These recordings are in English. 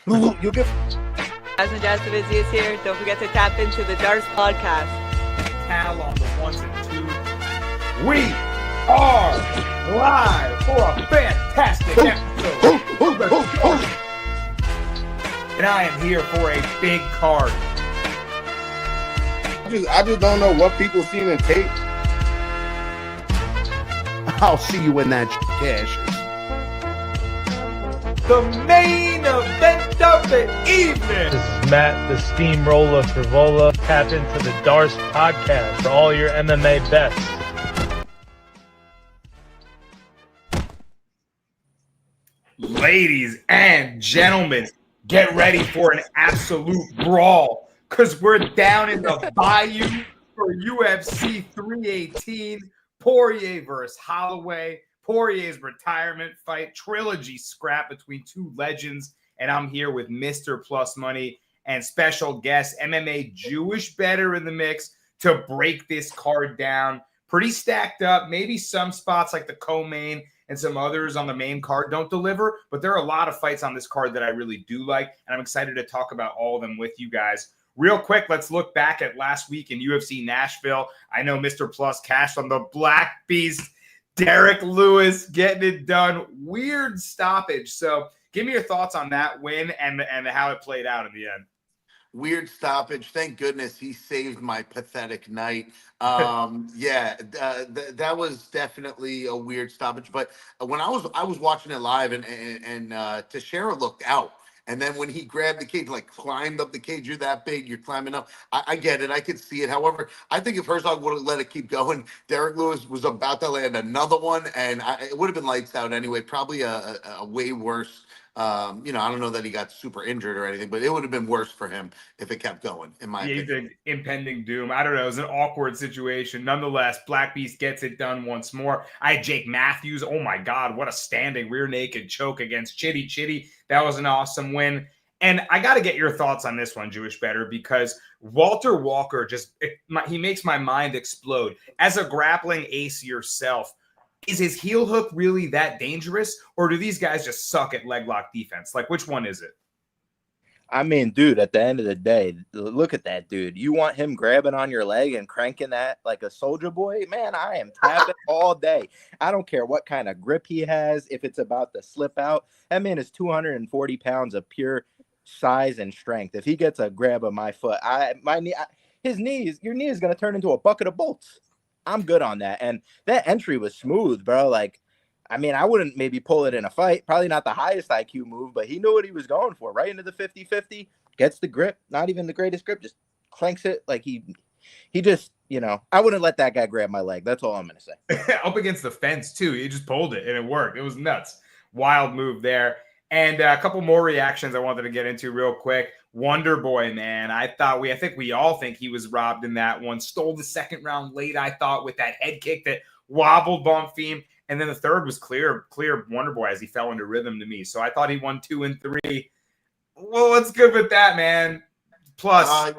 You'll get. Jasmine Jasmine is here. Don't forget to tap into the Darts podcast. Cal on the ones and twos. We are live for a fantastic episode of the show. And I am here for a big card. I just don't know what people seen in tape. I'll see you when that cash. The main event of the evening. This is Matt, the Steamroller Frivola. Tap into the Darts podcast for all your MMA bets. Ladies and gentlemen, get ready for an absolute brawl because we're down in the bayou for UFC 318. Poirier versus Holloway. Poirier's retirement fight, trilogy scrap between two legends. And I'm here with Mr. Plus Money and special guest, MMA Jewish bettor in the mix to break this card down. Pretty stacked up. Maybe some spots like the co-main and some others on the main card don't deliver, but there are a lot of fights on this card that I really do like, and I'm excited to talk about all of them with you guys. Real quick, let's look back at last week in UFC Nashville. I know Mr. Plus cashed on the Black Beast, Derek Lewis getting it done. Weird stoppage. So give me your thoughts on that win and how it played out in the end. Weird stoppage. Thank goodness he saved my pathetic night. That was definitely a weird stoppage. But when I was watching it live and Teixeira looked out. And then when he grabbed the cage, like climbed up the cage, you're that big, you're climbing up. I get it. I could see it. However, I think if Herzog would have let it keep going, Derek Lewis was about to land another one, and it would have been lights out anyway. Probably a way worse. I don't know that he got super injured or anything, but it would have been worse for him if it kept going, in my opinion. The impending doom. I don't know. It was an awkward situation. Nonetheless, Black Beast gets it done once more. I had Jake Matthews. Oh, my God. What a standing rear naked choke against Chitty Chitty. That was an awesome win. And I got to get your thoughts on this one, Jewish bettor, because Walter Walker he makes my mind explode. As a grappling ace yourself, is his heel hook really that dangerous, or do these guys just suck at leg lock defense? Like, which one is it? I mean, dude, at the end of the day, look at that dude. You want him grabbing on your leg and cranking that like a soldier boy? Man, I am tapping all day. I don't care what kind of grip he has. If it's about to slip out, that man is 240 pounds of pure size and strength. If he gets a grab of my foot, your knee is going to turn into a bucket of bolts. I'm good on that. And that entry was smooth, bro. Like, I mean, I wouldn't maybe pull it in a fight. Probably not the highest IQ move, but he knew what he was going for. Right into the 50-50, gets the grip. Not even the greatest grip, just clanks it. Like he just, I wouldn't let that guy grab my leg. That's all I'm going to say. Up against the fence, too. He just pulled it, and it worked. It was nuts. Wild move there. And a couple more reactions I wanted to get into real quick. Wonder Boy, man. I think we all think he was robbed in that one. Stole the second round late, I thought, with that head kick that wobbled Bonfim. And then the third was clear Wonder Boy as he fell into rhythm to me. So I thought he won 2 and 3. Well, what's good with that, man? Plus.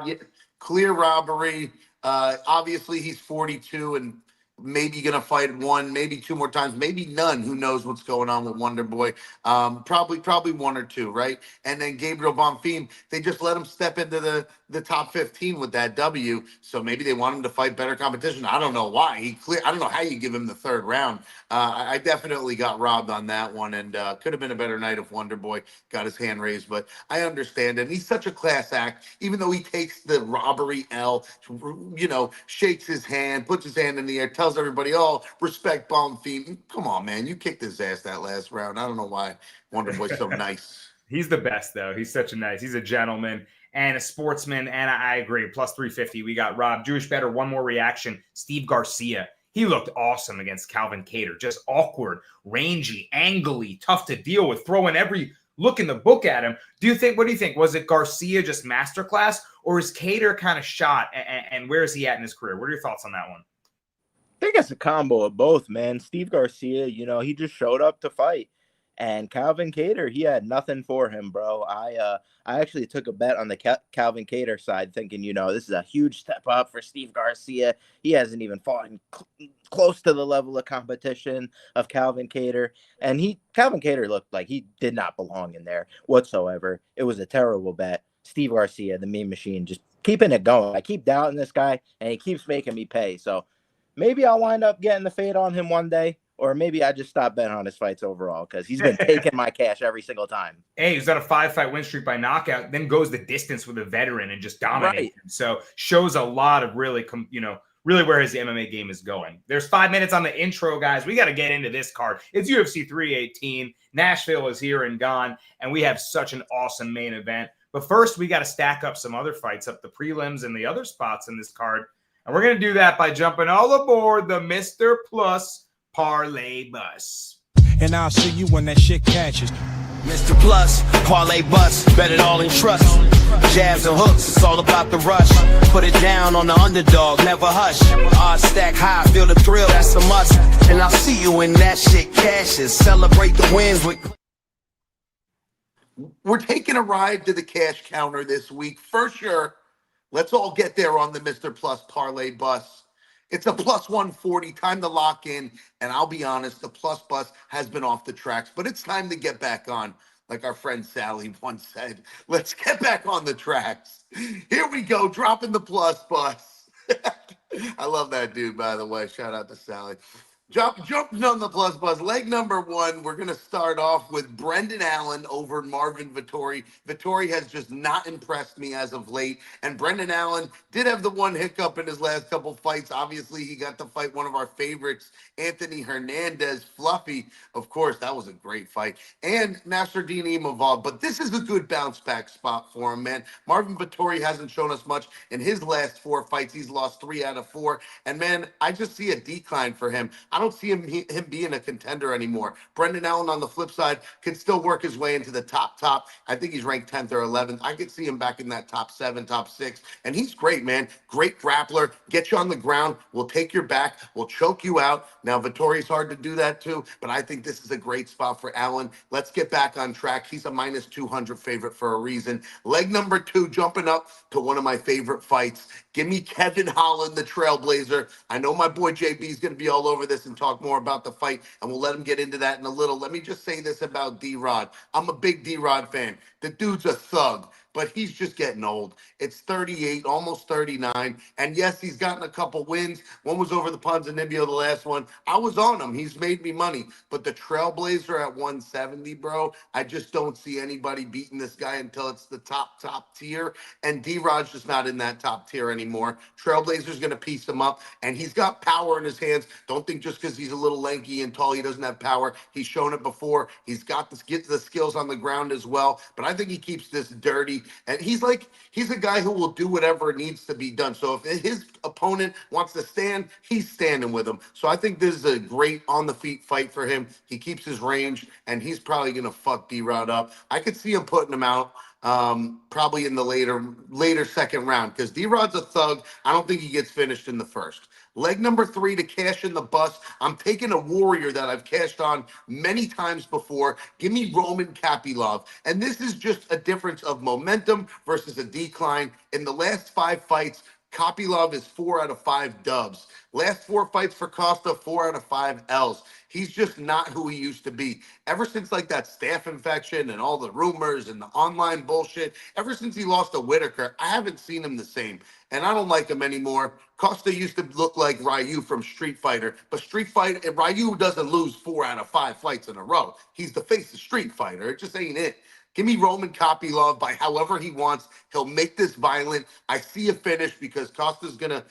Clear robbery. Obviously, he's 42 and maybe going to fight one, maybe 2 more times, maybe none. Who knows what's going on with Wonder Boy? Probably 1 or 2, right? And then Gabriel Bonfim, they just let him step into the top 15 with that W. So maybe they want him to fight better competition. I don't know why. I don't know how you give him the 3rd round. I definitely got robbed on that one, and could have been a better night if Wonder Boy got his hand raised. But I understand it. He's such a class act, even though he takes the robbery L, shakes his hand, puts his hand in the air, tells everybody, oh, respect Bonfim. Come on, man. You kicked his ass that last round. I don't know why Wonder Boy's so nice. He's the best, though. He's he's a gentleman and a sportsman, and I agree. Plus 350, we got robbed. Jewish bettor, one more reaction. Steve Garcia. He looked awesome against Calvin Kattar. Just awkward, rangy, angly, tough to deal with, throwing every look in the book at him. What do you think? Was it Garcia just masterclass, or is Kattar kind of shot, and where is he at in his career? What are your thoughts on that one? I think it's a combo of both, man. Steve Garcia, he just showed up to fight. And Calvin Kattar, he had nothing for him, bro. I actually took a bet on the Calvin Kattar side, thinking, this is a huge step up for Steve Garcia. He hasn't even fought close to the level of competition of Calvin Kattar. And Calvin Kattar looked like he did not belong in there whatsoever. It was a terrible bet. Steve Garcia, the meme machine, just keeping it going. I keep doubting this guy, and he keeps making me pay. So maybe I'll wind up getting the fade on him one day. Or maybe I just stop betting on his fights overall because he's been taking my cash every single time. Hey, he's on a 5-fight win streak by knockout, then goes the distance with a veteran and just dominates him. So shows a lot of really where his MMA game is going. There's 5 minutes on the intro, guys. We got to get into this card. It's UFC 318. Nashville is here and gone, and we have such an awesome main event. But first, we got to stack up some other fights, up the prelims and the other spots in this card. And we're going to do that by jumping all aboard the Mr. Plus Parlay Bus. And I'll see you when that shit catches. Mr. Plus, Parlay Bus, bet it all in trust. Jabs and hooks, it's all about the rush. Put it down on the underdog, never hush. Odds stack high, feel the thrill, that's a must. And I'll see you when that shit cashes. Celebrate the wins with... We're taking a ride to the cash counter this week. For sure, let's all get there on the Mr. Plus Parlay Bus. It's a plus 140, time to lock in. And I'll be honest, the plus bus has been off the tracks, but it's time to get back on. Like our friend Sally once said, let's get back on the tracks. Here we go, dropping the plus bus. I love that dude, by the way. Shout out to Sally. Jumping on the plus bus. Leg number 1, we're going to start off with Brendan Allen over Marvin Vettori. Vettori has just not impressed me as of late. And Brendan Allen did have the one hiccup in his last couple fights. Obviously, he got to fight one of our favorites, Anthony Hernandez. Fluffy, of course, that was a great fight. And Nasruddin Imavov. But this is a good bounce back spot for him, man. Marvin Vettori hasn't shown us much in his last 4 fights. He's lost 3 out of 4. And, man, I just see a decline for him. I don't see him being a contender anymore. Brendan Allen, on the flip side, can still work his way into the top. I think he's ranked 10th or 11th. I could see him back in that top 7, top 6. And he's great, man. Great grappler. Get you on the ground. We'll take your back. We'll choke you out. Now, Vittori's hard to do that too, but I think this is a great spot for Allen. Let's get back on track. He's a minus 200 favorite for a reason. Leg number 2, jumping up to one of my favorite fights. Give me Kevin Holland, the Trailblazer. I know my boy JB is going to be all over this and talk more about the fight, and we'll let him get into that in a little. Let me just say this about D-Rod. I'm a big D-Rod fan. The dude's a thug, but he's just getting old. It's 38, almost 39. And yes, he's gotten a couple wins. One was over the Ponzinibbio, the last one. I was on him. He's made me money. But the Trailblazer at 170, bro, I just don't see anybody beating this guy until it's the top tier. And D-Rod's just not in that top tier anymore. Trailblazer's going to piece him up. And he's got power in his hands. Don't think just because he's a little lanky and tall, he doesn't have power. He's shown it before. He's got the skills on the ground as well. But I think he keeps this dirty. And he's a guy who will do whatever needs to be done. So if his opponent wants to stand, he's standing with him. So I think this is a great on-the-feet fight for him. He keeps his range, and he's probably going to fuck D-Rod up. I could see him putting him out probably in the later second round because D-Rod's a thug. I don't think he gets finished in the first. Leg number 3 to cash in the bus. I'm taking a warrior that I've cashed on many times before. Give me Roman Kapilov. And this is just a difference of momentum versus a decline. In the last 5 fights, Kapilov is 4 out of 5 dubs. Last 4 fights for Costa, 4 out of 5 L's. He's just not who he used to be. Ever since like that staph infection and all the rumors and the online bullshit, ever since he lost to Whitaker, I haven't seen him the same. And I don't like him anymore. Costa used to look like Ryu from Street Fighter, but Ryu doesn't lose 4 out of 5 fights in a row. He's the face of Street Fighter. It just ain't it. Give me Roman Kopylov by however he wants. He'll make this violent. I see a finish because Costa's going to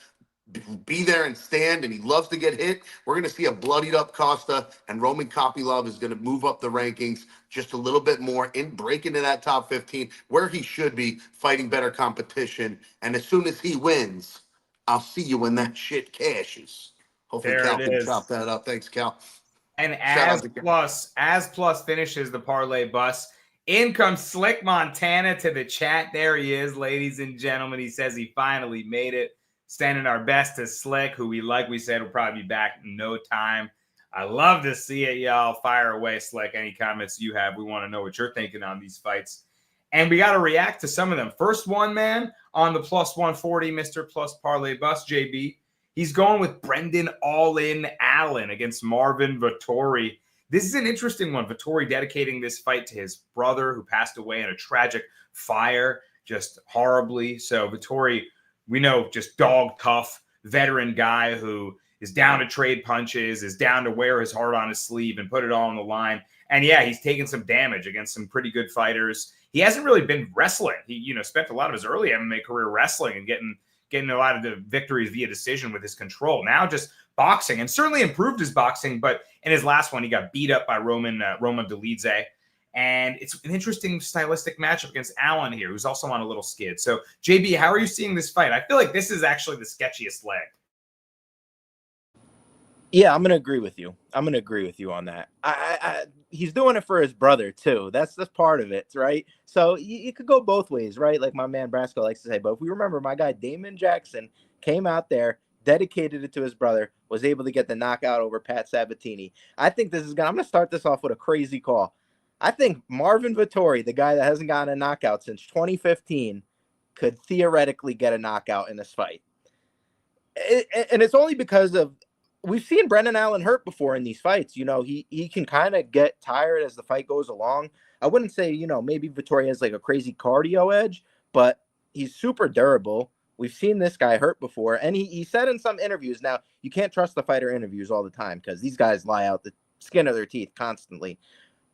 be there and stand, and he loves to get hit. We're going to see a bloodied up Costa, and Roman Kopylov is going to move up the rankings just a little bit more and break into that top 15 where he should be, fighting better competition. And as soon as he wins, I'll see you when that shit cashes. Hopefully There Cal it can is. chop that up. Thanks, Cal. And Shout out as to plus finishes the parlay bus. In comes Slick Montana to the chat. There he is, ladies and gentlemen. He says he finally made it. Standing our best to Slick, who we said will probably be back in no time. I love to see it, y'all. Fire away, Slick. Any comments you have? We want to know what you're thinking on these fights. And we got to react to some of them. First one, man, on the plus 140, Mr. Plus Parlay Bus, JB. He's going with Brendan All-In Allen against Marvin Vettori. This is an interesting one. Vettori dedicating this fight to his brother who passed away in a tragic fire, just horribly. So Vettori, we know, just dog tough, veteran guy who is down to trade punches, is down to wear his heart on his sleeve and put it all on the line. And yeah, he's taken some damage against some pretty good fighters. He hasn't really been wrestling. He, spent a lot of his early MMA career wrestling and getting a lot of the victories via decision with his control. Now just boxing, and certainly improved his boxing, but in his last one, he got beat up by Roman Dolidze. And it's an interesting stylistic matchup against Allen here, who's also on a little skid. So, JB, how are you seeing this fight? I feel like this is actually the sketchiest leg. Yeah, I'm gonna agree with you. On that. He's doing it for his brother too. That's part of it, right? So you could go both ways, right? Like my man Brasco likes to say. But if we remember, my guy Damon Jackson came out there, dedicated it to his brother, was able to get the knockout over Pat Sabatini. I think I'm gonna start this off with a crazy call. I think Marvin Vettori, the guy that hasn't gotten a knockout since 2015, could theoretically get a knockout in this fight. And it's only because of we've seen Brendan Allen hurt before in these fights. He can kind of get tired as the fight goes along. I wouldn't say, maybe Vettori has like a crazy cardio edge, but he's super durable. We've seen this guy hurt before. And he said in some interviews, now you can't trust the fighter interviews all the time because these guys lie out the skin of their teeth constantly.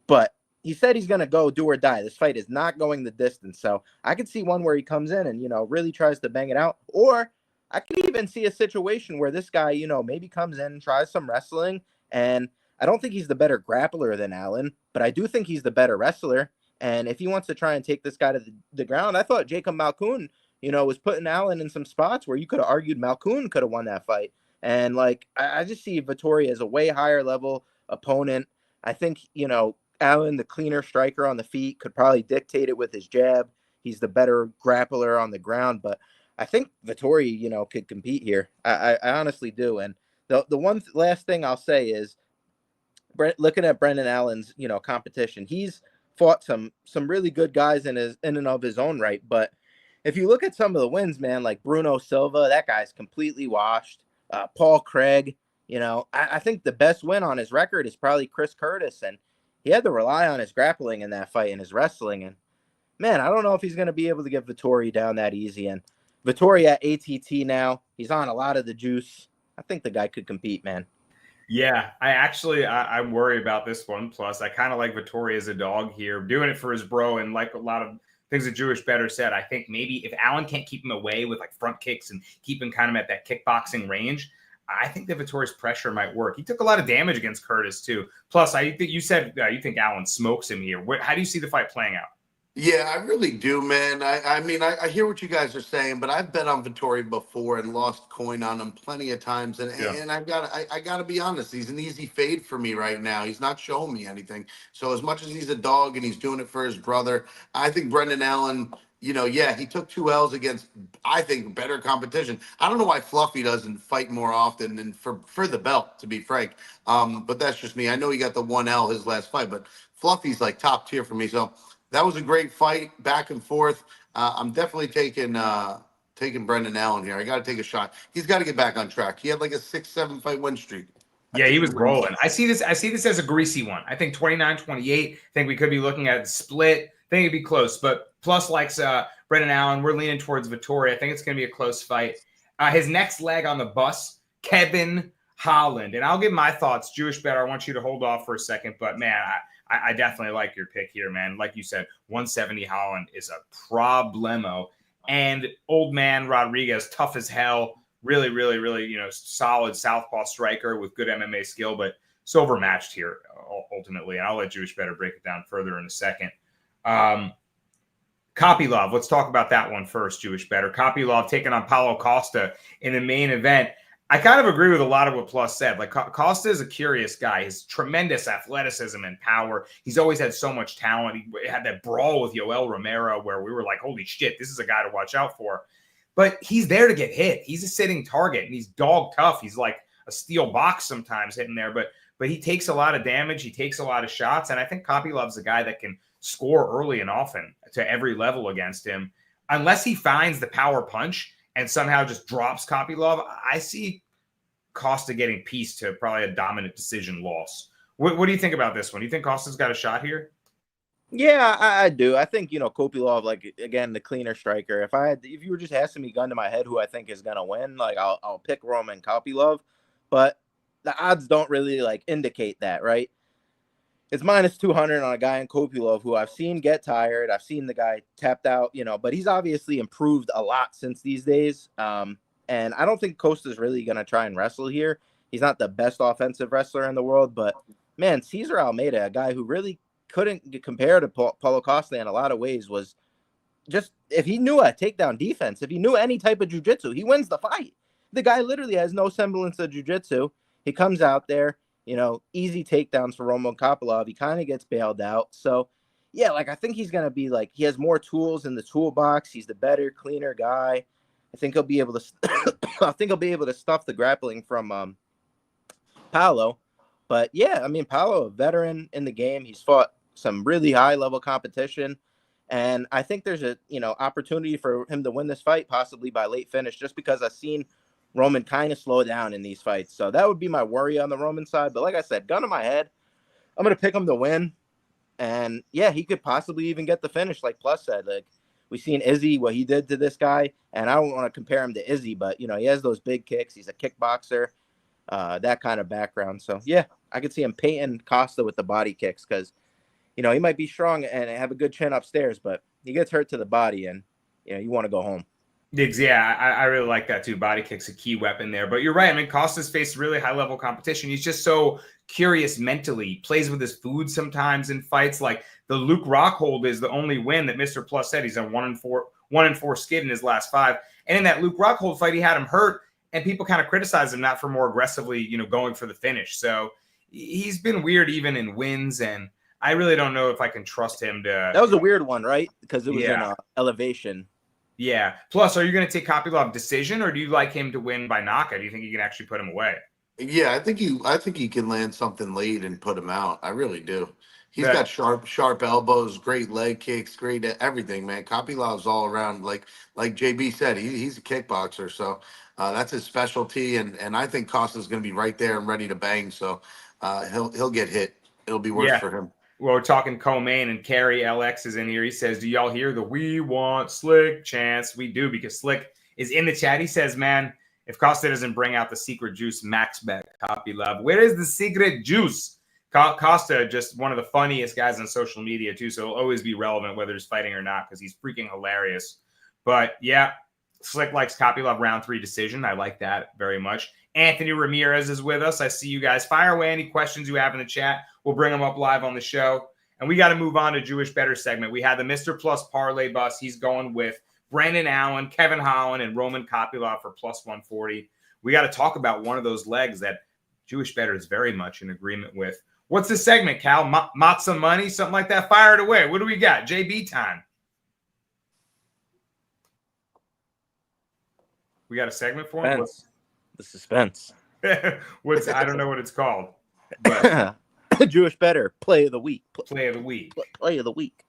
But he said he's going to go do or die. This fight is not going the distance. So I could see one where he comes in and, really tries to bang it out. Or I could even see a situation where this guy, maybe comes in and tries some wrestling. And I don't think he's the better grappler than Allen, but I do think he's the better wrestler. And if he wants to try and take this guy to the ground, I thought Jacob Malkoun, was putting Allen in some spots where you could have argued Malkoun could have won that fight. And I just see Vettori as a way higher level opponent. I think, Allen, the cleaner striker on the feet, could probably dictate it with his jab. He's the better grappler on the ground, but I think Vettori, could compete here. I honestly do. And the one last thing I'll say is, looking at Brendan Allen's, competition, he's fought some really good guys in and of his own right. But if you look at some of the wins, man, like Bruno Silva, that guy's completely washed. Paul Craig, I think the best win on his record is probably Chris Curtis, and he had to rely on his grappling in that fight and his wrestling. And man, I don't know if he's going to be able to get Vettori down that easy. And Vettori at ATT now. He's on a lot of the juice. I think the guy could compete, man. Yeah, I worry about this one. Plus, I kind of like Vettori as a dog here, doing it for his bro. And like a lot of things that Jewish Better said, I think maybe if Allen can't keep him away with like front kicks and keep him kind of at that kickboxing range, I think that Vettori's pressure might work. He took a lot of damage against Curtis too. Plus, I think you said you think Allen smokes him here. How do you see the fight playing out? Yeah, I really do, man. I hear what you guys are saying, but I've bet on Vettori before and lost coin on him plenty of times. And I gotta be honest, he's an easy fade for me right now. He's not showing me anything. So as much as he's a dog and he's doing it for his brother, I think Brendan Allen, he took 2 L's against, I think, better competition. I don't know why Fluffy doesn't fight more often than for the belt, to be frank. But that's just me. I know he got the 1 L his last fight, but Fluffy's like top tier for me. So that was a great fight, back and forth. I'm definitely taking Brendan Allen here. I got to take a shot. He's got to get back on track. He had like a 6-7 fight win streak. Yeah, he was rolling. I see this as a greasy one. I think 29-28. I think we could be looking at a split. I think it'd be close. But Plus likes Brendan Allen. We're leaning towards Vettori. I think it's going to be a close fight. His next leg on the bus, Kevin Holland. And I'll give my thoughts. Jewish Better, I want you to hold off for a second. But, man, I definitely like your pick here, man. Like you said, 170 Holland is a problemo. And old man Rodriguez, tough as hell. Really, really, really, solid southpaw striker with good MMA skill, but it's overmatched here ultimately. And I'll let Jewish Better break it down further in a second. Kopylov, let's talk about that one first, Jewish Better. Kopylov taking on Paulo Costa in the main event. I kind of agree with a lot of what Plus said. Like, Costa is a curious guy. He's tremendous athleticism and power. He's always had so much talent. He had that brawl with Yoel Romero where we were like, holy shit, this is a guy to watch out for. But he's there to get hit. He's a sitting target, and he's dog tough. He's like a steel box sometimes hitting there. But but he takes a lot of damage. He takes a lot of shots. And I think Kopylov's a guy that can score early and often to every level against him. Unless he finds the power punch and somehow just drops Kopylov, I see Costa getting pieced to probably a dominant decision loss. What do you think about this one? Do you think Costa's got a shot here? Yeah, I do. I think, Kopylov, like, again, the cleaner striker. If you were just asking me gun to my head who I think is going to win, like, I'll pick Roman Kopylov, but the odds don't really, like, indicate that, right? It's minus 200 on a guy in Kopylov who I've seen get tired. I've seen the guy tapped out, but he's obviously improved a lot since these days. And I don't think Costa's really going to try and wrestle here. He's not the best offensive wrestler in the world, but, man, Cesar Almeida, a guy who really couldn't compare to Paulo Costa in a lot of ways, was just, if he knew a takedown defense, if he knew any type of jiu-jitsu, he wins the fight. The guy literally has no semblance of jiu-jitsu. He comes out there, easy takedowns for Roman Kopylov. He kind of gets bailed out. So, yeah, like, I think he's going to be, like, he has more tools in the toolbox. He's the better, cleaner guy. I think he'll be able to stuff the grappling from Paulo. But, yeah, I mean, Paulo, a veteran in the game. He's fought some really high-level competition. And I think there's a, opportunity for him to win this fight, possibly by late finish, just because I've seen Roman kind of slow down in these fights. So that would be my worry on the Roman side. But like I said, gun to my head, I'm going to pick him to win. And, yeah, he could possibly even get the finish, like Plus said. Like, we've seen Izzy, what he did to this guy. And I don't want to compare him to Izzy, but, he has those big kicks. He's a kickboxer, that kind of background. So, yeah, I could see him painting Costa with the body kicks because, he might be strong and have a good chin upstairs, but he gets hurt to the body and, you want to go home. Yeah, I really like that too. Body kick's a key weapon there. But you're right. I mean, Costa's faced really high-level competition. He's just so curious mentally. He plays with his food sometimes in fights. Like the Luke Rockhold is the only win that Mr. Plus said. He's a 1-4 skid in his last 5. And in that Luke Rockhold fight, he had him hurt, and people kind of criticized him not for more aggressively, going for the finish. So he's been weird even in wins, and I really don't know if I can trust him to. That was a weird one, right? Because it was in elevation. Yeah. Plus, are you going to take Kopylov decision, or do you like him to win by knockout? Do you think you can actually put him away? Yeah, I think he can land something late and put him out. I really do. He's got sharp elbows, great leg kicks, great everything, man. Kopylov's all around, like JB said, he's a kickboxer, so that's his specialty, and I think Costa's going to be right there and ready to bang. So he'll get hit. It'll be worse for him. Well, we're talking co-main, and Kerry LX is in here. He says, do y'all hear the "We Want Slick" chants? We do, because Slick is in the chat. He says, man, if Costa doesn't bring out the secret juice, max bet Kopylov. Where is the secret juice? Costa, just one of the funniest guys on social media, too, so he'll always be relevant whether he's fighting or not because he's freaking hilarious. But, yeah, Slick likes Kopylov round 3 decision. I like that very much. Anthony Ramirez is with us. I see you guys. Fire away any questions you have in the chat. We'll bring them up live on the show. And we got to move on to Jewish Better segment. We had the Mr. Plus parlay bus. He's going with Brendan Allen, Kevin Holland, and Roman Kopylov for plus 140. We got to talk about one of those legs that Jewish Better is very much in agreement with. What's the segment, Cal? Matzah money, something like that? Fire it away. What do we got? JB time. We got a segment for him? The suspense. I don't know what it's called. But Jewish Better play of the week. Play of the week. Play of the week.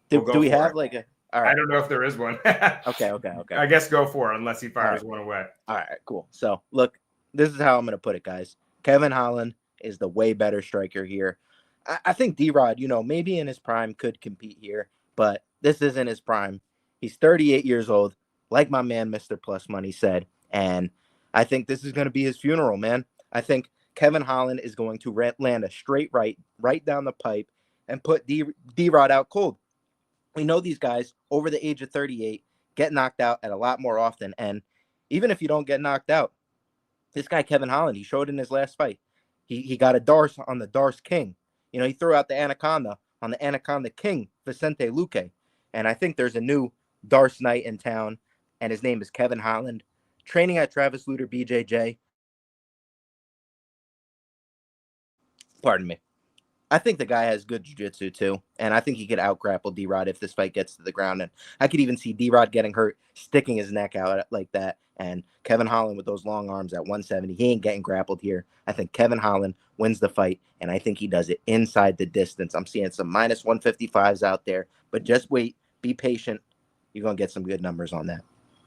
Do we have like a? All right. I don't know if there is one. Okay. I guess go for it unless he fires one away. All right, cool. So look, this is how I'm going to put it, guys. Kevin Holland is the way better striker here. I think D-Rod, maybe in his prime could compete here, but this isn't his prime. He's 38 years old, like my man, Mr. Plus Money said, and I think this is going to be his funeral, man. I think Kevin Holland is going to land a straight right down the pipe and put D-Rod out cold. We know these guys over the age of 38 get knocked out at a lot more often. And even if you don't get knocked out, this guy, Kevin Holland, he showed in his last fight. He got a Darce on the Darce King. He threw out the Anaconda on the Anaconda King, Vicente Luque. And I think there's a new Darce Knight in town, and his name is Kevin Holland, training at Travis Lutter BJJ. Pardon me. I think the guy has good jiu-jitsu too, and I think he could out-grapple D-Rod if this fight gets to the ground. And I could even see D-Rod getting hurt, sticking his neck out like that. And Kevin Holland with those long arms at 170, he ain't getting grappled here. I think Kevin Holland wins the fight, and I think he does it inside the distance. I'm seeing some minus 155s out there, but just wait, be patient. You're going to get some good numbers on that.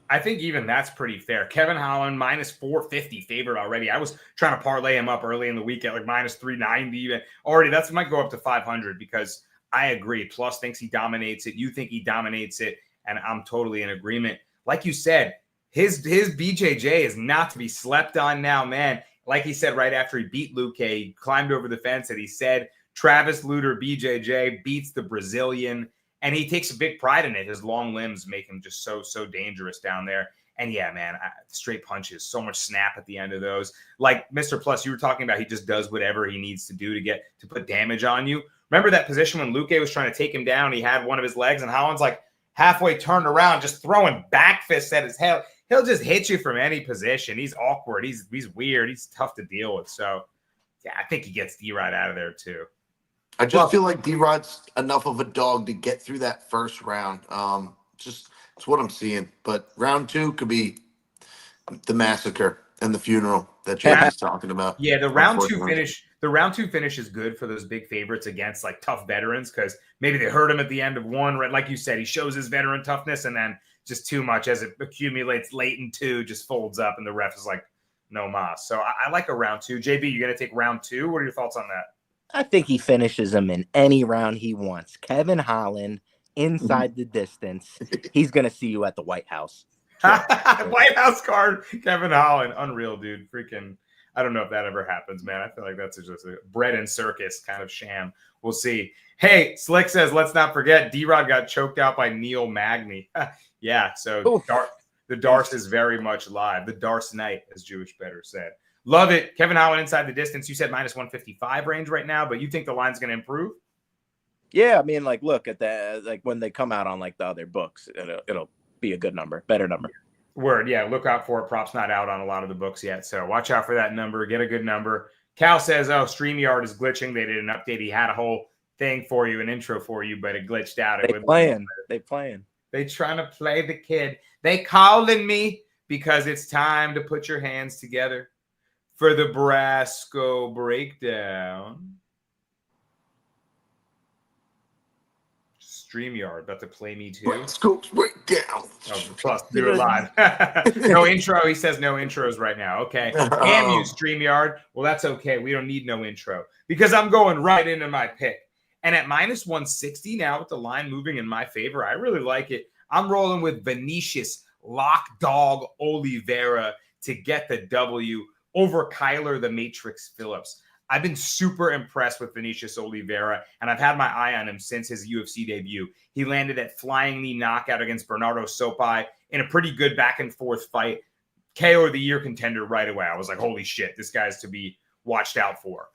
I think even that's pretty fair. Kevin Holland, minus 450 favorite already. I was trying to parlay him up early in the week at like minus 390 even. Already, that might go up to 500 because I agree. Plus thinks he dominates it. You think he dominates it, and I'm totally in agreement. Like you said, his BJJ is not to be slept on now, man. Like he said right after he beat Luque, he climbed over the fence and he said, Travis Lutter BJJ beats the Brazilian. And he takes a big pride in it. His long limbs make him just so dangerous down there. And yeah, man, straight punches, so much snap at the end of those. Like Mr. Plus, you were talking about, he just does whatever he needs to do to put damage on you. Remember that position when Luque was trying to take him down? He had one of his legs, and Holland's like halfway turned around, just throwing back fists at his head. He'll just hit you from any position. He's awkward. He's weird. He's tough to deal with. So yeah, I think he gets D-Rod out of there too. I just feel like D-Rod's enough of a dog to get through that first round. Just it's what I'm seeing. But round 2 could be the massacre and the funeral that Jamie's talking about. Yeah, the round 2 finish. The round 2 finish is good for those big favorites against like tough veterans because maybe they hurt him at the end of one. Like you said, he shows his veteran toughness, and then just too much as it accumulates late in 2, just folds up, and the ref is like, no mas. So I like a round 2. JB, you gonna take round 2? What are your thoughts on that? I think he finishes him in any round he wants. Kevin Holland, inside the distance. He's going to see you at the White House. White House card, Kevin Holland. Unreal, dude. Freaking, I don't know if that ever happens, man. I feel like that's just a bread and circus kind of sham. We'll see. Hey, Slick says, let's not forget, D-Rod got choked out by Neil Magny. Yeah, so the Darce is very much live. The Darce Knight, as Jewish better said. Love it. Kevin Holland inside the distance. You said minus 155 range right now, but you think the line's going to improve? Yeah, I mean, like, look at that. Like, when they come out on, like, the other books, it'll be a good number, better number. Word, yeah. Look out for it. Props not out on a lot of the books yet, so watch out for that number. Get a good number. Cal says, oh, StreamYard is glitching. They did an update. He had a whole thing for you, an intro for you, but it glitched out. They playing. They trying to play the kid. They calling me because it's time to put your hands together for the Brasco breakdown. StreamYard about to play me too. Brasco breakdown. Oh, plus do it live. No intro. He says no intros right now. Okay. Damn you, StreamYard. Well, that's okay. We don't need no intro because I'm going right into my pick. And at minus 160 now with the line moving in my favor, I really like it. I'm rolling with Vinicius Lock Dog Oliveira to get the W over Kyler the Matrix Phillips. I've been super impressed with Vinicius Oliveira, and I've had my eye on him since his UFC debut. He landed that flying knee knockout against Bernardo Sopai in a pretty good back-and-forth fight. KO of the year contender right away. I was like, holy shit, this guy's to be watched out for.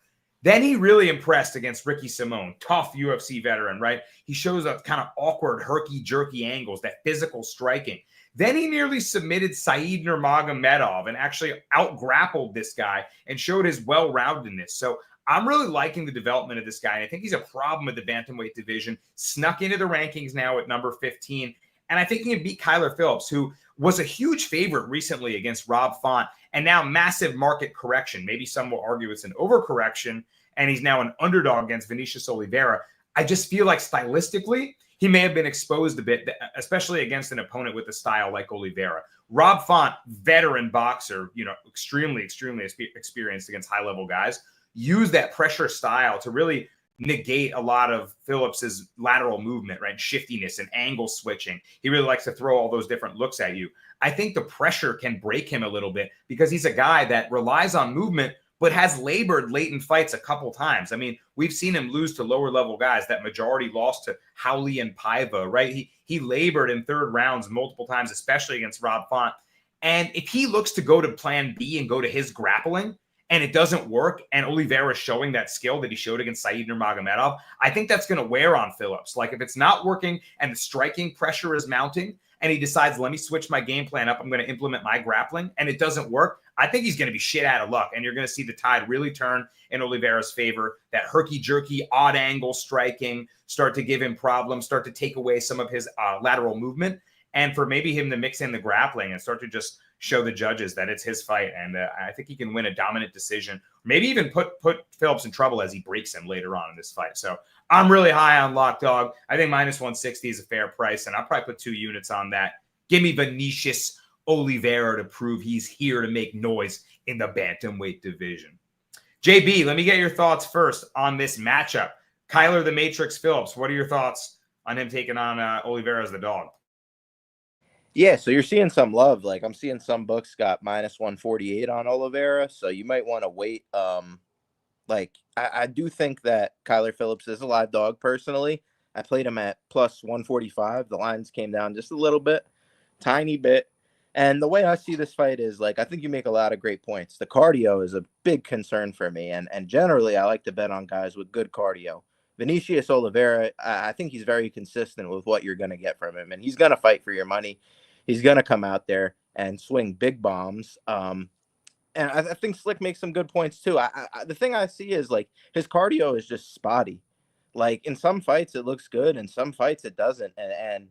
Then he really impressed against Ricky Simone, tough UFC veteran, right? He shows up kind of awkward, herky-jerky angles, that physical striking. Then he nearly submitted Said Nurmagomedov and actually out-grappled this guy and showed his well-roundedness. So I'm really liking the development of this guy, and I think he's a problem with the bantamweight division. Snuck into the rankings now at number 15, and I think he can beat Kyler Phillips, who was a huge favorite recently against Rob Font, and now massive market correction. Maybe some will argue it's an overcorrection, and he's now an underdog against Vinicius Oliveira. I just feel like stylistically, he may have been exposed a bit, especially against an opponent with a style like Oliveira. Rob Font, veteran boxer, extremely experienced against high-level guys, used that pressure style to really negate a lot of Phillips's lateral movement, right? Shiftiness and angle switching. He really likes to throw all those different looks at you. I think the pressure can break him a little bit because he's a guy that relies on movement but has labored late in fights a couple times. I mean, we've seen him lose to lower level guys. That majority lost to Howley and Paiva, right? He labored in third rounds multiple times, especially against Rob Font. And if he looks to go to plan B and go to his grappling and it doesn't work, and Oliveira is showing that skill that he showed against Said Nurmagomedov, I think that's going to wear on Phillips. Like if it's not working and the striking pressure is mounting and he decides, let me switch my game plan up, I'm going to implement my grappling, and it doesn't work, I think he's going to be shit out of luck, and you're going to see the tide really turn in Oliveira's favor. That herky-jerky, odd angle striking start to give him problems, start to take away some of his lateral movement, and for maybe him to mix in the grappling and start to just show the judges that it's his fight. And I think he can win a dominant decision, maybe even put Phillips in trouble as he breaks him later on in this fight. So I'm really high on Lock Dog. I think minus 160 is a fair price, and I'll probably put 2 units on that. Give me Vinicius Oliveira to prove he's here to make noise in the bantamweight division. JB, let me get your thoughts first on this matchup. Kyler the Matrix Phillips, what are your thoughts on him taking on Oliveira as the dog? Yeah, so you're seeing some love. Like, I'm seeing some books got minus 148 on Oliveira, so you might want to wait. I do think that Kyler Phillips is a live dog personally. I played him at plus 145. The lines came down just a little bit, tiny bit. And the way I see this fight is, like, I think you make a lot of great points. The cardio is a big concern for me, and generally I like to bet on guys with good cardio. Vinicius Oliveira, I think he's very consistent with what you're going to get from him, and he's going to fight for your money. He's going to come out there and swing big bombs. And I think Slick makes some good points too. The thing I see is, like, his cardio is just spotty. Like, in some fights it looks good, in some fights it doesn't. And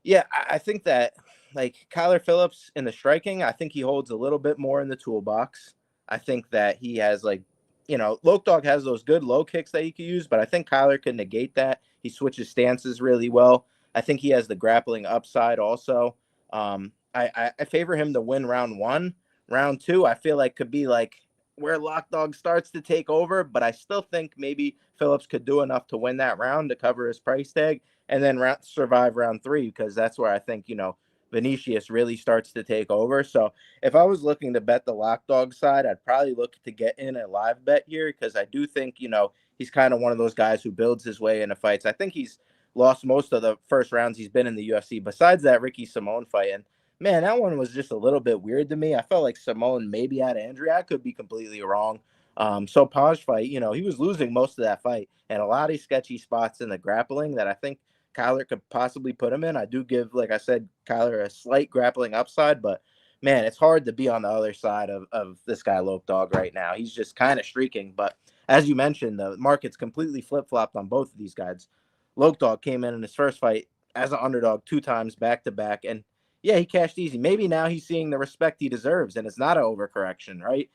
yeah, I think that, like, Kyler Phillips in the striking, I think he holds a little bit more in the toolbox. I think that he has, like, Loke Dog has those good low kicks that he could use, but I think Kyler can negate that. He switches stances really well. I think he has the grappling upside also. I favor him to win round 1. Round 2, I feel like could be like where Lock Dog starts to take over, but I still think maybe Phillips could do enough to win that round to cover his price tag and then survive round 3, because that's where I think, Vinicius really starts to take over. So if I was looking to bet the Lock Dog side, I'd probably look to get in a live bet here, because I do think, he's kind of one of those guys who builds his way into fights. I think he's lost most of the first rounds he's been in the UFC, besides that Ricky Simone fight. And man, that one was just a little bit weird to me. I felt like Simone maybe had Andrea. I could be completely wrong. So Paj fight, he was losing most of that fight, and a lot of sketchy spots in the grappling that I think Kyler could possibly put him in. I do give, like I said, Kyler a slight grappling upside, but man, it's hard to be on the other side of this guy Lope Dog right now. He's just kind of streaking. But as you mentioned, the market's completely flip-flopped on both of these guys. Lope Dog came in his first fight as an underdog 2 times back-to-back, and yeah, he cashed easy. Maybe now he's seeing the respect he deserves, and it's not an overcorrection, right?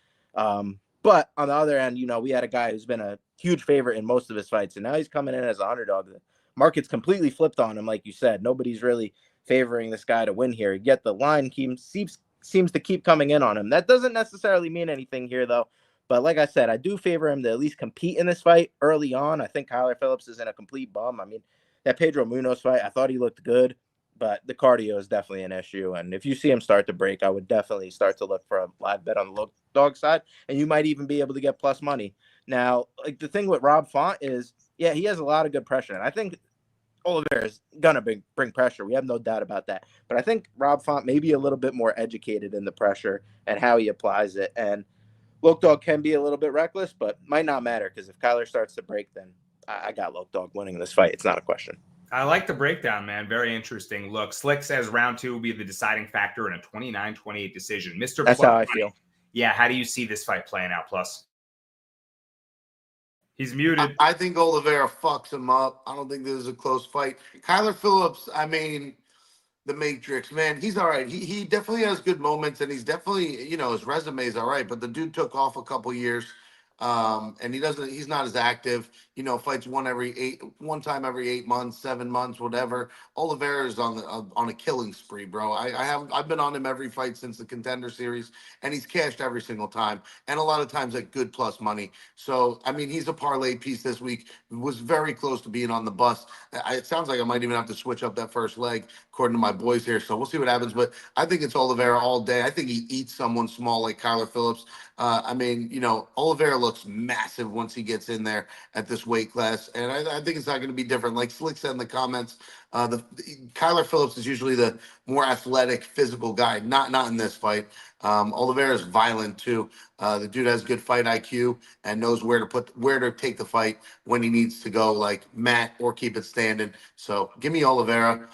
But on the other end, we had a guy who's been a huge favorite in most of his fights, and now he's coming in as an underdog. The market's completely flipped on him, like you said. Nobody's really favoring this guy to win here, yet the line seems to keep coming in on him. That doesn't necessarily mean anything here, though. But like I said, I do favor him to at least compete in this fight early on. I think Kyler Phillips is in a complete bum. I mean, that Pedro Munoz fight, I thought he looked good, but the cardio is definitely an issue. And if you see him start to break, I would definitely start to look for a live bet on the Low Dog side, and you might even be able to get plus money. Now, like, the thing with Rob Font is, yeah, he has a lot of good pressure, and I think Oliveira is going to bring pressure. We have no doubt about that. But I think Rob Font may be a little bit more educated in the pressure and how he applies it. And Loke Dog can be a little bit reckless, but might not matter, because if Kyler starts to break, then I got Loke Dog winning this fight. It's not a question. I like the breakdown, man. Very interesting. Look, Slick says round 2 will be the deciding factor in a 29-28 decision. Mr. That's Plus, how I feel. Yeah, how do you see this fight playing out, Plus? He's muted. I think Oliveira fucks him up. I don't think this is a close fight. Kyler Phillips, I mean, the Matrix, man, he's all right. He definitely has good moments, and he's definitely, his resume is all right, but the dude took off a couple years. And he's not as active, fights one time every 8 months, 7 months, whatever. Oliveira is on a killing spree, bro. I've been on him every fight since the Contender Series, and he's cashed every single time, and a lot of times at good plus money. So, I mean, he's a parlay piece this week. Was very close to being on the bus. It sounds like I might even have to switch up that first leg, according to my boys here. So we'll see what happens. But I think it's Oliveira all day. I think he eats someone small like Kyler Phillips. I mean, Oliveira looks massive once he gets in there at this weight class, and I think it's not going to be different. Like Slick said in the comments, Kyler Phillips is usually the more athletic, physical guy. Not in this fight. Oliveira is violent too. The dude has good fight IQ and knows where to take the fight when he needs to go, like mat or keep it standing. So give me Oliveira.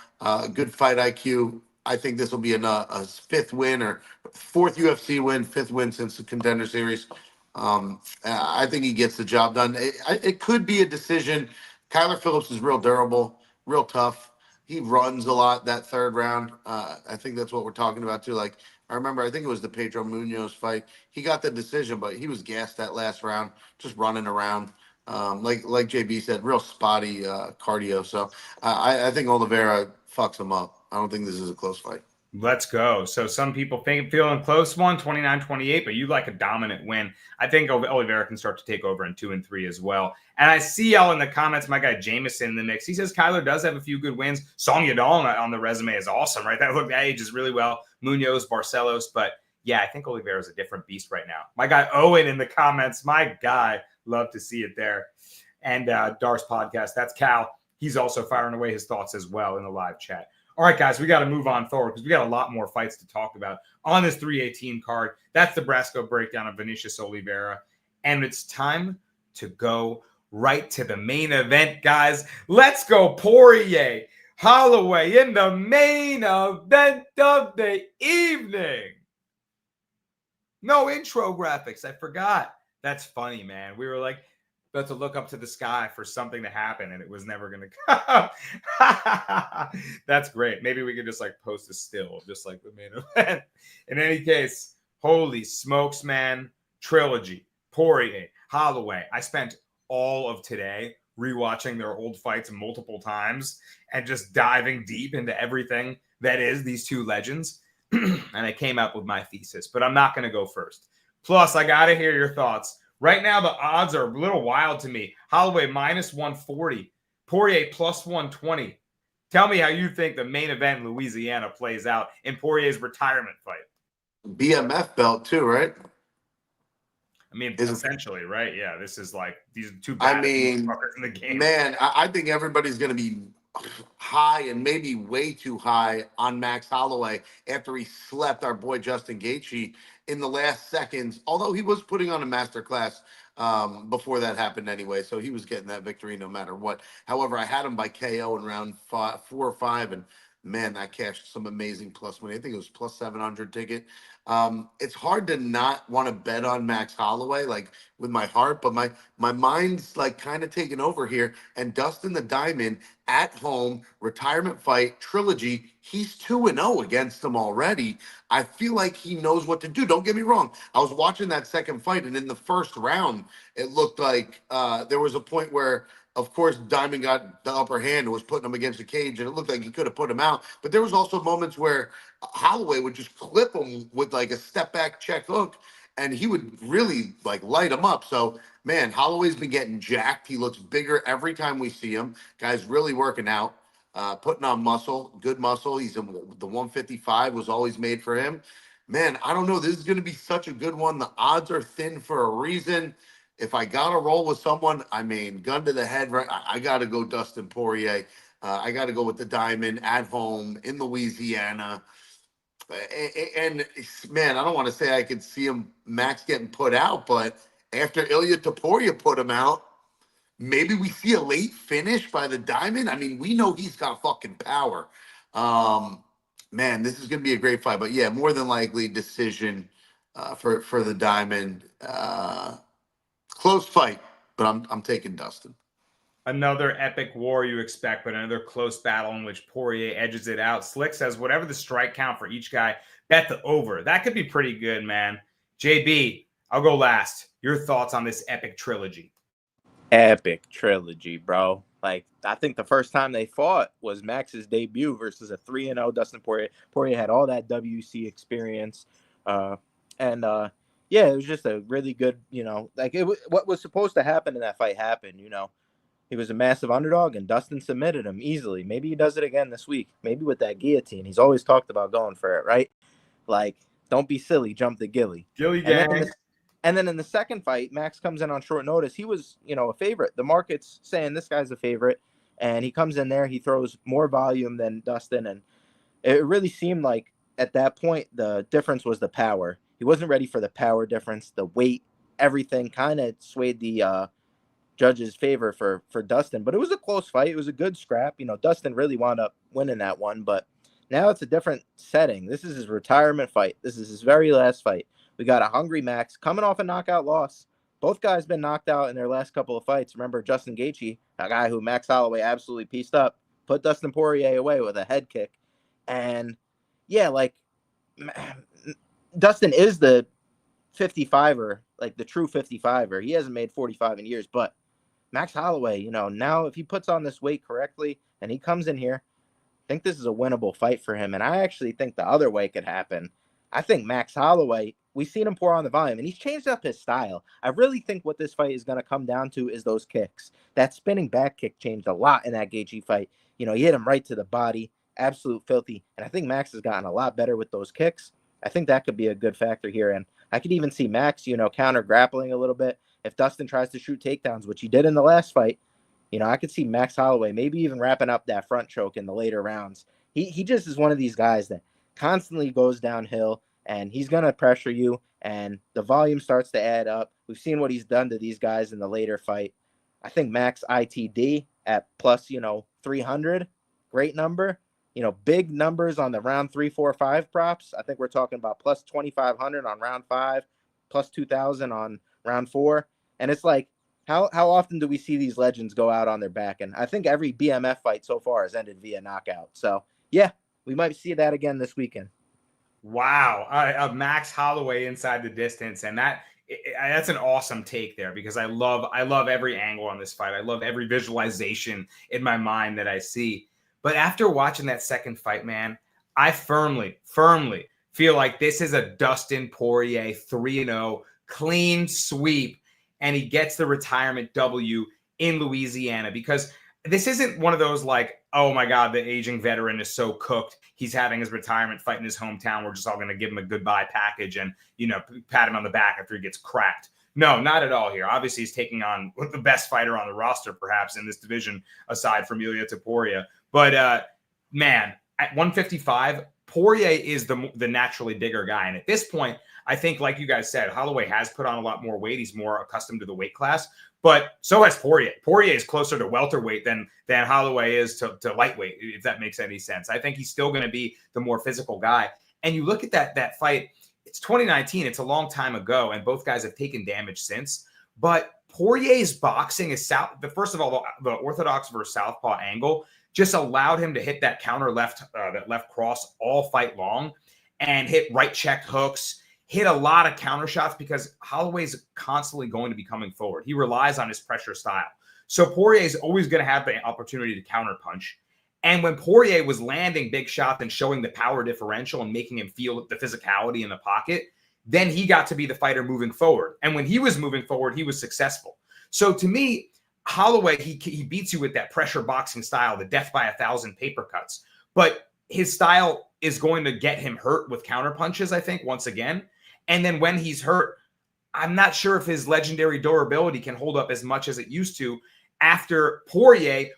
Good fight IQ. I think this will be a 5th win or Fourth UFC win, fifth win since the Contender Series. I think he gets the job done. It could be a decision. Kyler Phillips is real durable, real tough. He runs a lot that third round. I think that's what we're talking about too. Like I remember, I think it was the Pedro Munoz fight. He got the decision, but he was gassed that last round, just running around. Like JB said, real spotty cardio. So I think Oliveira fucks him up. I don't think this is a close fight. Let's go. So some people feeling close one, 29-28, but you like a dominant win. I think Oliveira can start to take over in 2 and 3 as well. And I see y'all in the comments, my guy Jameson in the mix. He says Kyler does have a few good wins. Song Yadong on the resume is awesome, right? That ages really well. Munoz, Barcelos, but yeah, I think Oliveira is a different beast right now. My guy Owen in the comments, my guy, love to see it there. And Darce Podcast, that's Cal. He's also firing away his thoughts as well in the live chat. All right, guys, we got to move on forward because we got a lot more fights to talk about on this 318 card. That's the Brasco breakdown of Vinicius Oliveira. And it's time to go right to the main event, guys. Let's go Poirier, Holloway in the main event of the evening. No intro graphics. I forgot. That's funny, man. We were like, about to look up to the sky for something to happen, and it was never going to come. That's great. Maybe we could just like post a still, just like the main event. In any case, holy smokes, man. Trilogy, Poirier, Holloway. I spent all of today rewatching their old fights multiple times and just diving deep into everything that is these two legends. And I came up with my thesis, but I'm not going to go first. Plus, I got to hear your thoughts. Right now, the odds are a little wild to me. Holloway minus 140, Poirier plus 120. Tell me how you think the main event in Louisiana plays out in Poirier's retirement fight. BMF belt too, right? I mean, essentially, right? Yeah, this is like these two baddest motherfuckers in the game. Man, I think everybody's going to be high and maybe way too high on Max Holloway after he slept our boy Justin Gaethje in the last seconds, although he was putting on a masterclass before that happened anyway, so he was getting that victory no matter what. However, I had him by KO in round 4 or 5, and man, that cashed some amazing plus money. I think it was plus 700 ticket. It's hard to not want to bet on Max Holloway, like with my heart, but my mind's like kind of taking over here. And Dustin the Diamond at home, retirement fight, trilogy, he's 2-0 against them already. I feel like he knows what to do. Don't get me wrong. I was watching that second fight, and in the first round, it looked like there was a point where, of course, Diamond got the upper hand and was putting him against the cage, and it looked like he could have put him out. But there was also moments where Holloway would just clip him with like a step back check hook, and he would really like light him up. So, man, Holloway's been getting jacked. He looks bigger every time we see him. Guy's really working out, putting on muscle, good muscle. He's in the 155 was always made for him. Man, I don't know. This is going to be such a good one. The odds are thin for a reason. If I got to roll with someone, I mean, gun to the head, right? I got to go Dustin Poirier. I got to go with the Diamond at home in Louisiana. And man, I don't want to say I could see him, Max, getting put out, but after Ilya Topuria put him out, maybe we see a late finish by the Diamond. I mean, we know he's got fucking power. Man, this is going to be a great fight. But yeah, more than likely decision for the Diamond. Close fight, but I'm taking Dustin. Another epic war you expect, but another close battle in which Poirier edges it out. Slick says, whatever the strike count for each guy, bet the over. That could be pretty good, man. JB, I'll go last. Your thoughts on this epic trilogy? Epic trilogy, bro. Like, I think the first time they fought was Max's debut versus a 3-0 Dustin Poirier. Poirier had all that WC experience. Yeah, it was just a really good, like what was supposed to happen in that fight happened, He was a massive underdog, and Dustin submitted him easily. Maybe he does it again this week. Maybe with that guillotine. He's always talked about going for it, right? Like, don't be silly, jump the gilly. Gilly gang. And then in the second fight, Max comes in on short notice. He was, a favorite. The market's saying this guy's a favorite, and he comes in there. He throws more volume than Dustin, and it really seemed like at that point the difference was the power. He wasn't ready for the power difference, the weight, everything kind of swayed the judge's favor for Dustin. But it was a close fight. It was a good scrap. Dustin really wound up winning that one, but Now it's a different setting. This is his retirement fight. This is his very last fight. We got a hungry Max coming off a knockout loss. Both guys been knocked out in their last couple of fights. Remember Justin Gaethje, a guy who Max Holloway absolutely pieced up, put Dustin Poirier away with a head kick. And yeah, like Dustin is the 55er, like the true 55er. He hasn't made 45 in years, but Max Holloway, now if he puts on this weight correctly and he comes in here, I think this is a winnable fight for him. And I actually think the other way could happen. I think Max Holloway, we've seen him pour on the volume, and he's changed up his style. I really think what this fight is going to come down to is those kicks. That spinning back kick changed a lot in that Gaethje fight. He hit him right to the body, absolute filthy. And I think Max has gotten a lot better with those kicks. I think that could be a good factor here. And I could even see Max, counter grappling a little bit. If Dustin tries to shoot takedowns, which he did in the last fight, I could see Max Holloway maybe even wrapping up that front choke in the later rounds. He just is one of these guys that constantly goes downhill, and he's going to pressure you, and the volume starts to add up. We've seen what he's done to these guys in the later fight. I think Max ITD at plus, 300, great number. Big numbers on the round 3, 4, 5 props. I think we're talking about plus 2,500 on round 5, plus 2,000 on round 4. And it's like, how often do we see these legends go out on their back? And I think every BMF fight so far has ended via knockout. So, yeah, we might see that again this weekend. Wow. Max Holloway inside the distance. And that's an awesome take there, because I love every angle on this fight. I love every visualization in my mind that I see. But after watching that second fight, man, I firmly feel like this is a Dustin Poirier 3-0 clean sweep, and he gets the retirement W in Louisiana, because this isn't one of those like, oh my God, the aging veteran is so cooked, he's having his retirement fight in his hometown, we're just all going to give him a goodbye package and, pat him on the back after he gets cracked. No, not at all here. Obviously, he's taking on the best fighter on the roster, perhaps, in this division, aside from Ilia Topuria. But, man, at 155, Poirier is the naturally bigger guy. And at this point, I think, like you guys said, Holloway has put on a lot more weight. He's more accustomed to the weight class. But so has Poirier. Poirier is closer to welterweight than Holloway is to lightweight, if that makes any sense. I think he's still going to be the more physical guy. And you look at that fight, it's 2019. It's a long time ago, and both guys have taken damage since. But Poirier's boxing is first of all, the orthodox versus southpaw angle just allowed him to hit that counter left cross all fight long, and hit right check hooks, hit a lot of counter shots, because Holloway's constantly going to be coming forward. He relies on his pressure style. So Poirier is always going to have the opportunity to counter punch. And when Poirier was landing big shots and showing the power differential and making him feel the physicality in the pocket, then he got to be the fighter moving forward. And when he was moving forward, he was successful. So to me, Holloway, he beats you with that pressure boxing style, the death by 1,000 paper cuts. But his style is going to get him hurt with counter punches, I think, once again. And then when he's hurt, I'm not sure if his legendary durability can hold up as much as it used to after Poirier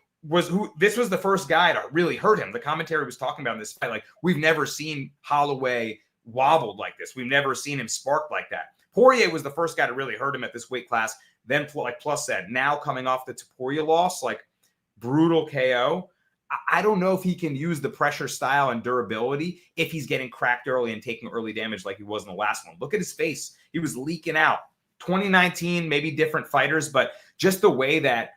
this was the first guy to really hurt him. The commentary was talking about in this fight, like, we've never seen Holloway wobbled like this. We've never seen him spark like that. Poirier was the first guy to really hurt him at this weight class. Then, like Plus said, now coming off the Topuria loss, like brutal KO. I don't know if he can use the pressure style and durability if he's getting cracked early and taking early damage like he was in the last one. Look at his face. He was leaking out. 2019, maybe different fighters, but just the way that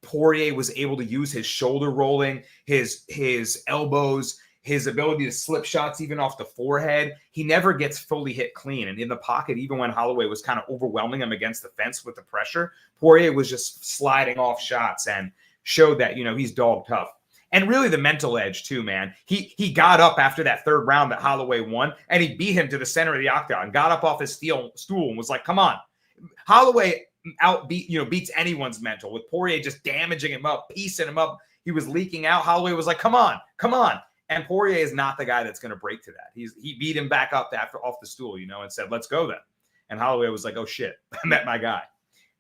Poirier was able to use his shoulder rolling, his elbows, his ability to slip shots even off the forehead. He never gets fully hit clean. And in the pocket, even when Holloway was kind of overwhelming him against the fence with the pressure, Poirier was just sliding off shots and showed that, he's dog tough. And really the mental edge too, man. He got up after that third round that Holloway won, and he beat him to the center of the octagon, got up off his stool and was like, come on. Holloway beats anyone's mental, with Poirier just damaging him up, piecing him up. He was leaking out. Holloway was like, come on. And Poirier is not the guy that's going to break to that. He beat him back up off the stool, and said, let's go then. And Holloway was like, oh shit, I met my guy.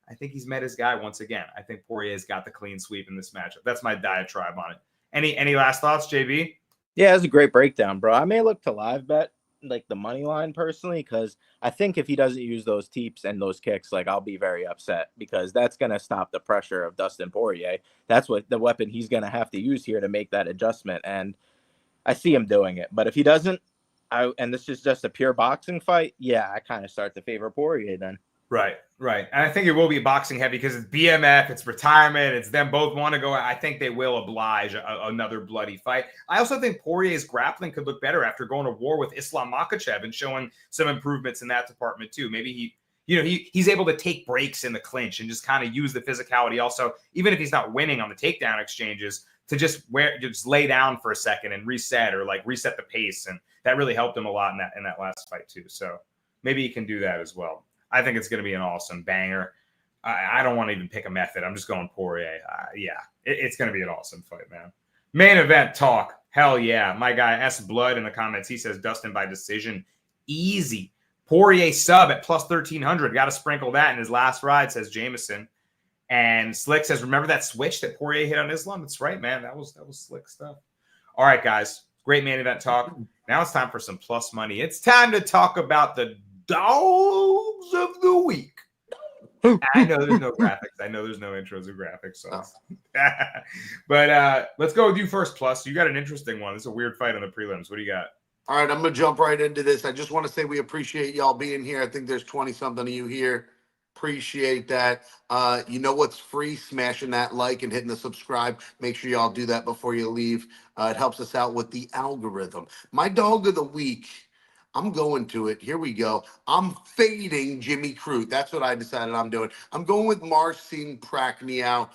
I think he's met his guy once again. I think Poirier's got the clean sweep in this matchup. That's my diatribe on it. Any last thoughts, JB? Yeah, that's a great breakdown, bro. I may look to live bet like the money line personally, because I think if he doesn't use those teeps and those kicks, like, I'll be very upset, because that's going to stop the pressure of Dustin Poirier. That's what the weapon he's going to have to use here to make that adjustment. And I see him doing it. But if he doesn't, and this is just a pure boxing fight, yeah, I kind of start to favor Poirier then. Right. And I think it will be boxing heavy because it's BMF, it's retirement, it's them both want to go. I think they will oblige another bloody fight. I also think Poirier's grappling could look better after going to war with Islam Makhachev and showing some improvements in that department too. Maybe he's able to take breaks in the clinch and just kind of use the physicality. Also, even if he's not winning on the takedown exchanges, to just lay down for a second and reset or like reset the pace, and that really helped him a lot in that last fight too. So maybe he can do that as well. I think it's going to be an awesome banger. I don't want to even pick a method. I'm just going Poirier. It's going to be an awesome fight, man. Main event talk. Hell yeah. My guy S Blood in the comments, he says Dustin by decision. Easy. Poirier sub at plus 1,300. Got to sprinkle that in his last ride, says Jameson. And Slick says, remember that switch that Poirier hit on Islam? That's right, man. That was slick stuff. All right, guys. Great main event talk. Now it's time for some plus money. It's time to talk about the dogs of the week. I know there's no graphics. I know there's no intros or graphics. So. But let's go with you first, Plus. You got an interesting one. It's a weird fight on the prelims. What do you got? All right, I'm going to jump right into this. I just want to say we appreciate y'all being here. I think there's 20-something of you here. Appreciate that. You know what's free? Smashing that like and hitting the subscribe. Make sure y'all do that before you leave. It helps us out with the algorithm. My dog of the week, I'm going to it. Here we go. I'm fading Jimmy Crute. That's what I decided I'm doing. I'm going with Marcin Prachnio.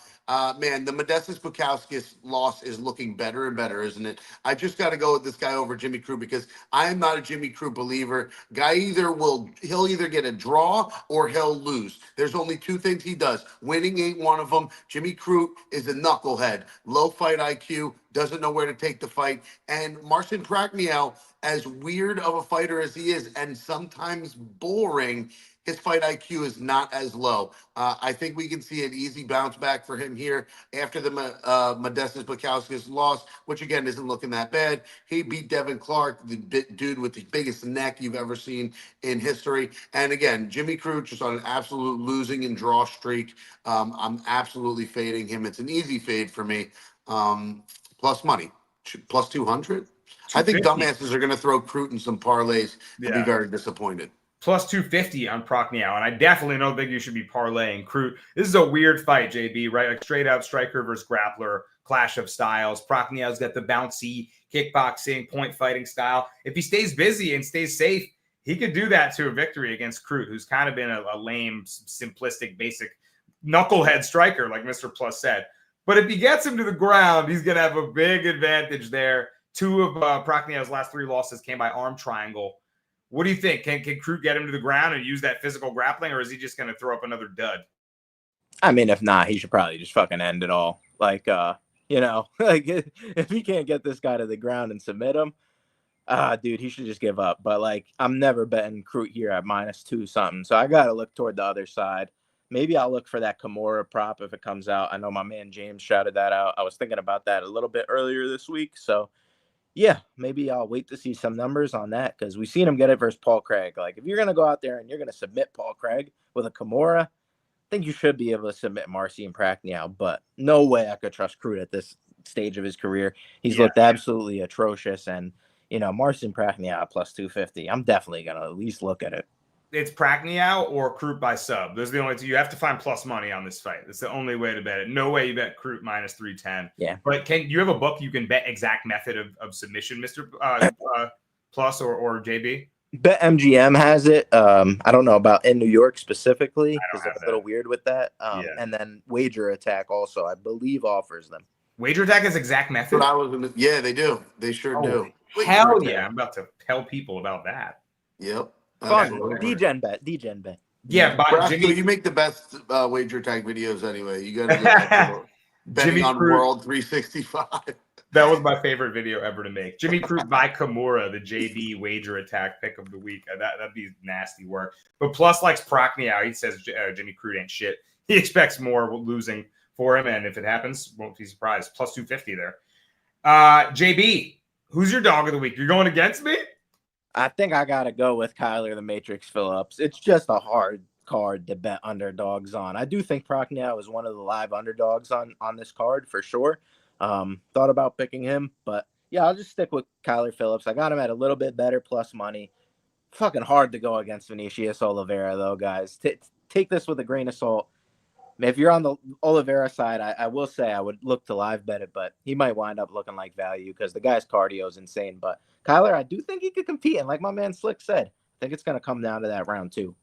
Man, the Modestas Bukauskas loss is looking better and better, isn't it? I just got to go with this guy over Jimmy Crute because I am not a Jimmy Crute believer. Guy he'll either get a draw or he'll lose. There's only two things he does. Winning ain't one of them. Jimmy Crute is a knucklehead. Low fight IQ, doesn't know where to take the fight. And Marcin Prachnio, as weird of a fighter as he is and sometimes boring, his fight IQ is not as low. I think we can see an easy bounce back for him here after the Modestas Bukauskas loss, which again isn't looking that bad. He beat Devin Clark, the dude with the biggest neck you've ever seen in history. And again, Jimmy Crute just on an absolute losing and draw streak. I'm absolutely fading him. It's an easy fade for me. Plus money, plus 200. I think dumbasses are going to throw Crute in some parlays and be very disappointed. Plus 250 on Prachnio, and I definitely don't think you should be parlaying Crute. This is a weird fight, JB, right? Like straight out striker versus grappler, clash of styles. Prachnio's got the bouncy kickboxing, point fighting style. If he stays busy and stays safe, he could do that to a victory against Crute, who's kind of been a lame, simplistic, basic knucklehead striker, like Mr. Plus said. But if he gets him to the ground, he's going to have a big advantage there. Two of Prachnio's last three losses came by arm triangle. What do you think? Can Crute get him to the ground and use that physical grappling, or is he just going to throw up another dud? I mean, if not, he should probably just fucking end it all. Like, like if he can't get this guy to the ground and submit him, dude, he should just give up. But like, I'm never betting Crute here at -2 something. So I got to look toward the other side. Maybe I'll look for that Kimura prop if it comes out. I know my man James shouted that out. I was thinking about that a little bit earlier this week. So yeah, maybe I'll wait to see some numbers on that because we've seen him get it versus Paul Craig. Like, if you're going to go out there and you're going to submit Paul Craig with a Kimura, I think you should be able to submit Marcin Prachnio, but no way I could trust Crute at this stage of his career. He's looked absolutely atrocious, and, Marcin Prachnio at plus 250, I'm definitely going to at least look at it. It's Prachnio or Crute by sub. Those are the only two. You have to find plus money on this fight. That's the only way to bet it. No way you bet Crute -310. Yeah. But you have a book you can bet exact method of submission, Mr. Plus or JB? BetMGM has it. I don't know about in New York specifically because it's a little weird with that. And then Wager Attack also, I believe, offers them. Wager Attack is exact method? Yeah, they do. They sure do. Hell yeah. I'm about to tell people about that. Yep. Fun. DGen bet. Yeah, but Jimmy, you make the best Wager Tag videos anyway. You got to betting Jimmy on Crute. World 365. That was my favorite video ever to make. Jimmy Crute by Kimura, the JB Wager Attack pick of the week. That'd be nasty work. But Plus likes Prachnio. He says Jimmy Crute ain't shit. He expects more losing for him, and if it happens, won't be surprised. Plus 250 there. JB, who's your dog of the week? You're going against me? I think I got to go with Kyler the Matrix Phillips. It's just a hard card to bet underdogs on. I do think Prachnio is one of the live underdogs on this card for sure. Thought about picking him, but Yeah, I'll just stick with Kyler Phillips. I got him at a little bit better plus money. Fucking hard to go against Vinicius Oliveira, though, guys. Take this with a grain of salt. If you're on the Oliveira side, I will say I would look to live bet it, but he might wind up looking like value because the guy's cardio is insane. But Kyler, I do think he could compete. And like my man Slick said, I think it's going to come down to that round 2.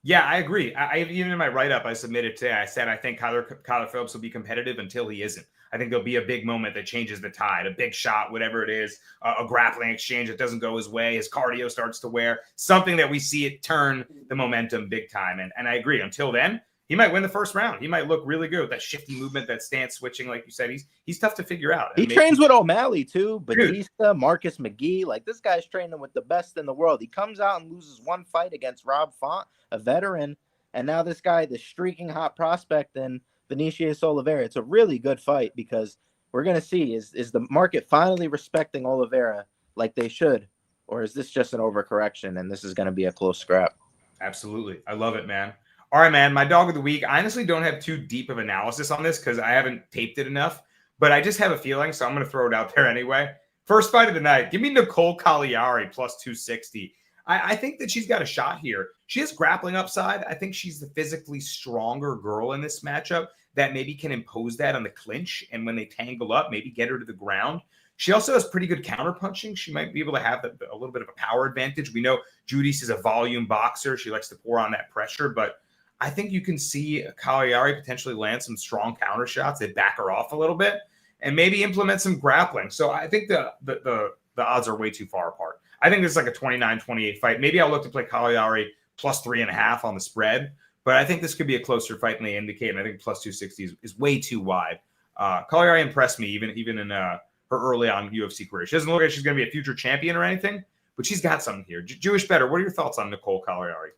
Yeah, I agree. I even in my write-up I submitted today, I said I think Kyler Phillips will be competitive until he isn't. I think there'll be a big moment that changes the tide, a big shot, whatever it is, a grappling exchange that doesn't go his way, his cardio starts to wear, something that we see it turn the momentum big time. And I agree. Until then, he might win the first round. He might look really good with that shifty movement, that stance switching, like you said. He's tough to figure out. He trains with O'Malley too, Batista, Marcus McGee. Like, this guy's training with the best in the world. He comes out and loses one fight against Rob Font, a veteran, and now this guy, the streaking hot prospect, and Vinicius Oliveira. It's a really good fight because we're gonna see is the market finally respecting Oliveira like they should, or is this just an overcorrection and this is gonna be a close scrap? Absolutely, I love it, man. All right, man. My dog of the week. I honestly don't have too deep of analysis on this because I haven't taped it enough, but I just have a feeling, so I'm going to throw it out there anyway. First fight of the night. Give me Nicole Cagliari plus 260. I think that she's got a shot here. She has grappling upside. I think she's the physically stronger girl in this matchup that maybe can impose that on the clinch, and when they tangle up, maybe get her to the ground. She also has pretty good counterpunching. She might be able to have a little bit of a power advantage. We know Judice is a volume boxer. She likes to pour on that pressure, but I think you can see Cagliari potentially land some strong counter shots that back her off a little bit and maybe implement some grappling. So I think the odds are way too far apart. I think this is like a 29-28 fight. Maybe I'll look to play Cagliari plus 3.5 on the spread, but I think this could be a closer fight than they indicate. And I think plus 260 is way too wide. Cagliari impressed me even in her early on UFC career. She doesn't look like she's going to be a future champion or anything, but she's got something here. Jewish Better, what are your thoughts on Nicole Cagliari?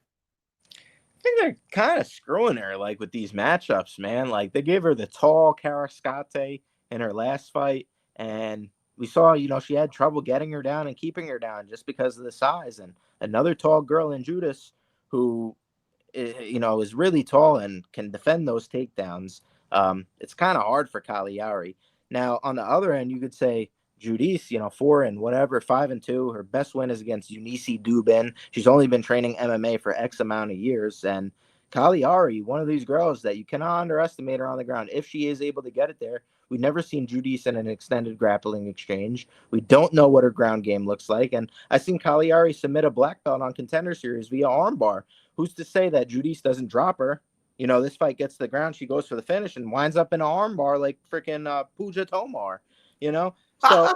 I think they're kind of screwing her, like, with these matchups, man. Like, they gave her the tall Karascate in her last fight, and we saw, she had trouble getting her down and keeping her down just because of the size. And another tall girl in Judice who, is really tall and can defend those takedowns. It's kind of hard for Cagliari. Now, on the other end, you could say Judice, 5-2. Her best win is against Eunice Dubin. She's only been training MMA for X amount of years. And Cagliari, one of these girls that you cannot underestimate her on the ground. If she is able to get it there, we've never seen Judice in an extended grappling exchange. We don't know what her ground game looks like. And I've seen Cagliari submit a black belt on Contender Series via armbar. Who's to say that Judice doesn't drop her? This fight gets to the ground, she goes for the finish and winds up in an armbar like freaking Puja Tomar, So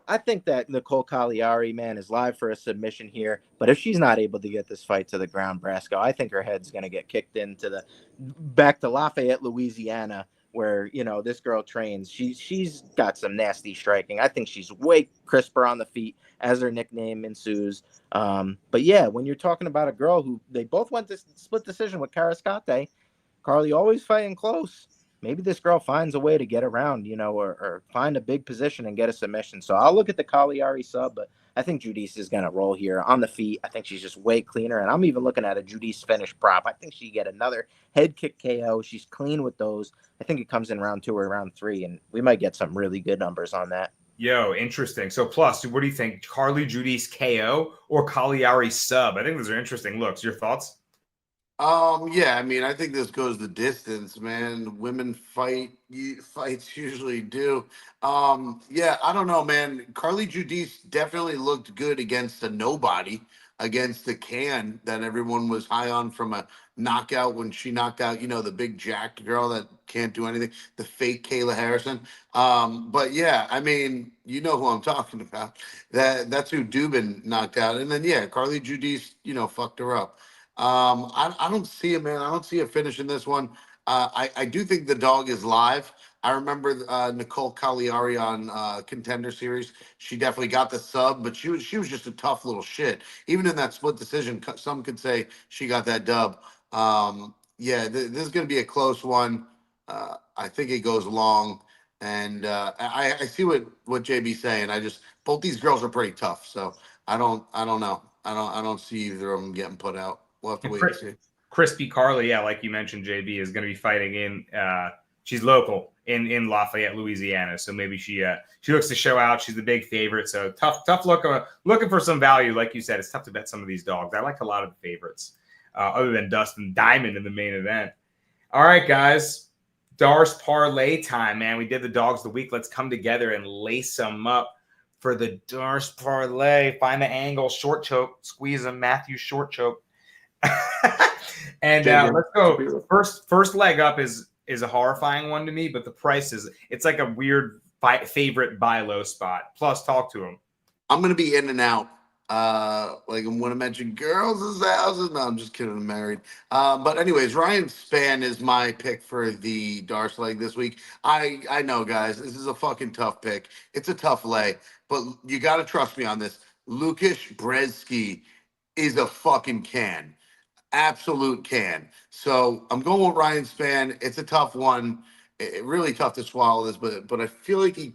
I think that Nicole Cagliari, man, is live for a submission here. But if she's not able to get this fight to the ground, Brasco, I think her head's going to get kicked into back to Lafayette, Louisiana, where, this girl trains. She's got some nasty striking. I think she's way crisper on the feet, as her nickname ensues. But yeah, when you're talking about a girl who they both went to split decision with Karascate, Carly always fighting close. Maybe this girl finds a way to get around, or find a big position and get a submission. So I'll look at the Cagliari sub, but I think Judice is going to roll here on the feet. I think she's just way cleaner. And I'm even looking at a Judice finish prop. I think she get another head kick KO. She's clean with those. I think it comes in round 2 or round 3, and we might get some really good numbers on that. Yo, interesting. So plus, what do you think? Carly Judice KO or Cagliari sub? I think those are interesting looks. Your thoughts? Yeah, I think this goes the distance, man. Women fights usually do. Yeah, I don't know, man. Carly Judice definitely looked good against a nobody, against the can that everyone was high on from a knockout when she knocked out, the big jacked girl that can't do anything, the fake Kayla Harrison. But yeah, you know who I'm talking about. That's who Dubin knocked out. And then, yeah, Carly Judice, fucked her up. I don't see it, man. I don't see a finish in this one. I do think the dog is live. I remember Nicole Cagliari on Contender Series. She definitely got the sub, but she was just a tough little shit. Even in that split decision, some could say she got that dub. Yeah, this is going to be a close one. I think it goes long, and I see what JB's saying. Both these girls are pretty tough, so I don't know. I don't see either of them getting put out. We'll have to wait and see. Crispy Carly, yeah, like you mentioned, JB is going to be fighting in. She's local in Lafayette, Louisiana. So maybe she looks to show out. She's the big favorite. So tough look. Looking for some value, like you said. It's tough to bet some of these dogs. I like a lot of the favorites, other than Dustin Diamond in the main event. All right, guys. Darce parlay time, man. We did the dogs of the week. Let's come together and lace them up for the Darce parlay. Find the angle, short choke, squeeze a Matthew short choke. And let's go. First leg up is a horrifying one to me, but the price it's like a weird favorite buy low spot. Plus, talk to him. I'm gonna be in and out. Like I'm gonna mention girls' houses. No, I'm just kidding. I'm married. But anyways, Ryan Spann is my pick for the Darce leg this week. I know, guys, this is a fucking tough pick. It's a tough lay, but you gotta trust me on this. Lucas Brzeski is a fucking can. Absolute can. So I'm going with Ryan Spann. It's a tough one. Really tough to swallow this, but I feel like he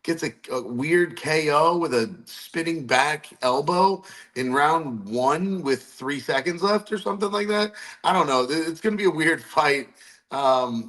gets a weird KO with a spinning back elbow in round 1 with 3 seconds left or something like that. I don't know. It's going to be a weird fight. I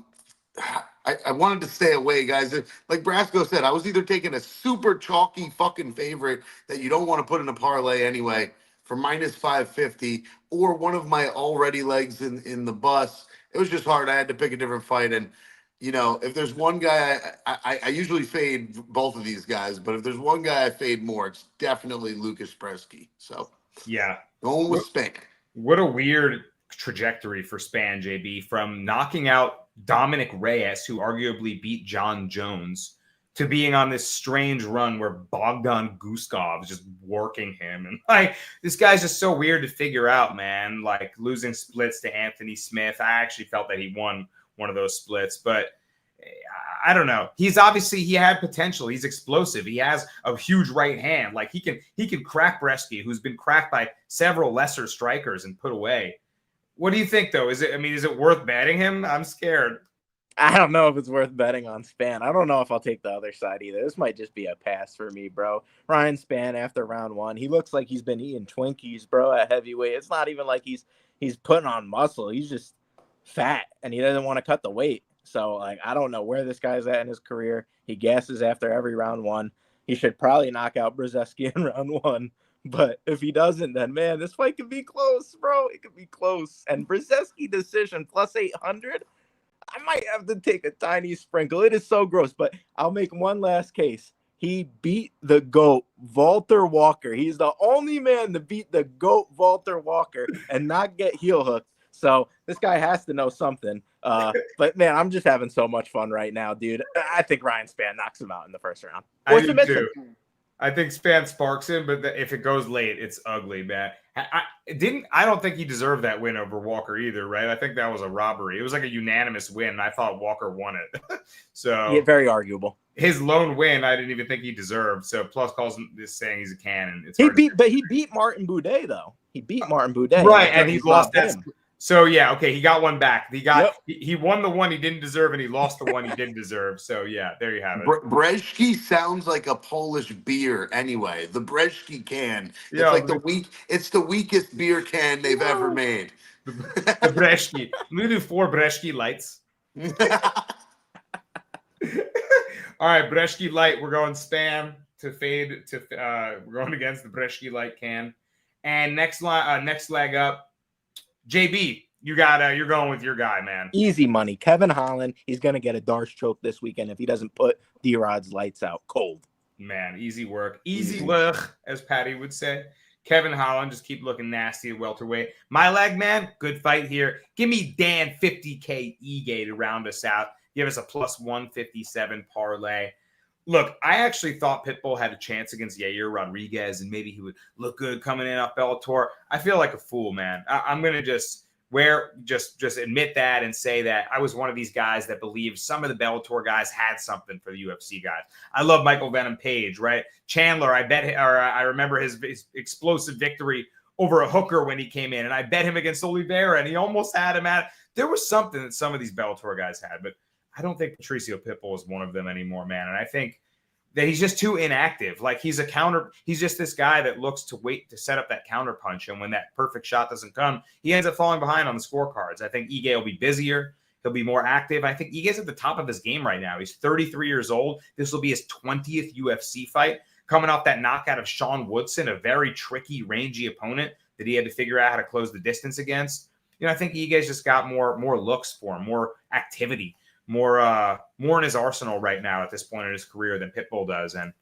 wanted to stay away, guys. Like Brasco said, I was either taking a super chalky fucking favorite that you don't want to put in a parlay anyway for minus 550, or one of my already legs in the bus. It was just hard. I had to pick a different fight. And, you know, if there's one guy, I usually fade both of these guys, but if there's one guy I fade more, it's definitely Lucas Brzeski. So, yeah. Going with Spann. What a weird trajectory for Spann, JB, from knocking out Dominic Reyes, who arguably beat John Jones, to being on this strange run where Bogdan Guskov is just working him. And like, this guy's just so weird to figure out, man. Like losing splits to Anthony Smith. I actually felt that he won one of those splits, but I don't know. He had potential. He's explosive. He has a huge right hand. Like he can crack Brzeski, who's been cracked by several lesser strikers and put away. What do you think though? Is it worth betting him? I'm scared. I don't know if it's worth betting on Spann. I don't know if I'll take the other side either. This might just be a pass for me, bro. Ryan Spann after round 1, he looks like he's been eating Twinkies, bro, at heavyweight. It's not even like he's putting on muscle. He's just fat, and he doesn't want to cut the weight. So, like, I don't know where this guy's at in his career. He gasses after every round 1. He should probably knock out Brzeski in round 1. But if he doesn't, then, man, this fight could be close, bro. It could be close. And Brzeski decision plus 800, I might have to take a tiny sprinkle. It is so gross, but I'll make one last case. He beat the GOAT, Walter Walker. He's the only man to beat the GOAT, Walter Walker, and not get heel hooked. So this guy has to know something. But, man, I'm just having so much fun right now, dude. I think Ryan Spann knocks him out in the first round. I do too. I think Spann sparks him, but if it goes late, it's ugly, man. I don't think he deserved that win over Walker either, right? I think that was a robbery. It was like a unanimous win, and I thought Walker won it. So yeah, very arguable. His lone win, I didn't even think he deserved. So Plus calls him this saying he's a cannon. He beat Martin Boudet though. He beat Martin Boudet, right? And he lost that. So yeah, okay, he got one back. He won the one he didn't deserve, and he lost the one he didn't deserve. So yeah, there you have it. Brzeski sounds like a Polish beer anyway. The Brzeski can. It's the weakest beer can they've ever made. The Brzeski. We do 4 Brzeski lights. All right, Brzeski light. We're going Spann to fade. We're going against the Brzeski light can. And next leg up. JB, you're going with your guy, man. Easy money. Kevin Holland, he's going to get a Darce choke this weekend if he doesn't put D-Rod's lights out cold. Man, easy work. Easy work, as Patty would say. Kevin Holland, just keep looking nasty at welterweight. My leg, man, good fight here. Give me Dan 50K Ige to round us out. Give us a plus 157 parlay. Look, I actually thought Pitbull had a chance against Yair Rodriguez, and maybe he would look good coming in off Bellator. I feel like a fool, man. I'm going to just admit that and say that I was one of these guys that believed some of the Bellator guys had something for the UFC guys. I love Michael Venom Page, right? Chandler, I remember his explosive victory over a hooker when he came in, and I bet him against Oliveira, and he almost had him at. There was something that some of these Bellator guys had, but I don't think Patricio Pitbull is one of them anymore, man. And I think that he's just too inactive. Like he's just this guy that looks to wait to set up that counter punch. And when that perfect shot doesn't come, he ends up falling behind on the scorecards. I think Ige will be busier. He'll be more active. I think Ige's at the top of his game right now. He's 33 years old. This will be his 20th UFC fight, coming off that knockout of Sean Woodson, a very tricky, rangy opponent that he had to figure out how to close the distance against. I think Ige's just got more looks for him, more activity, more in his arsenal right now at this point in his career than Pitbull does. And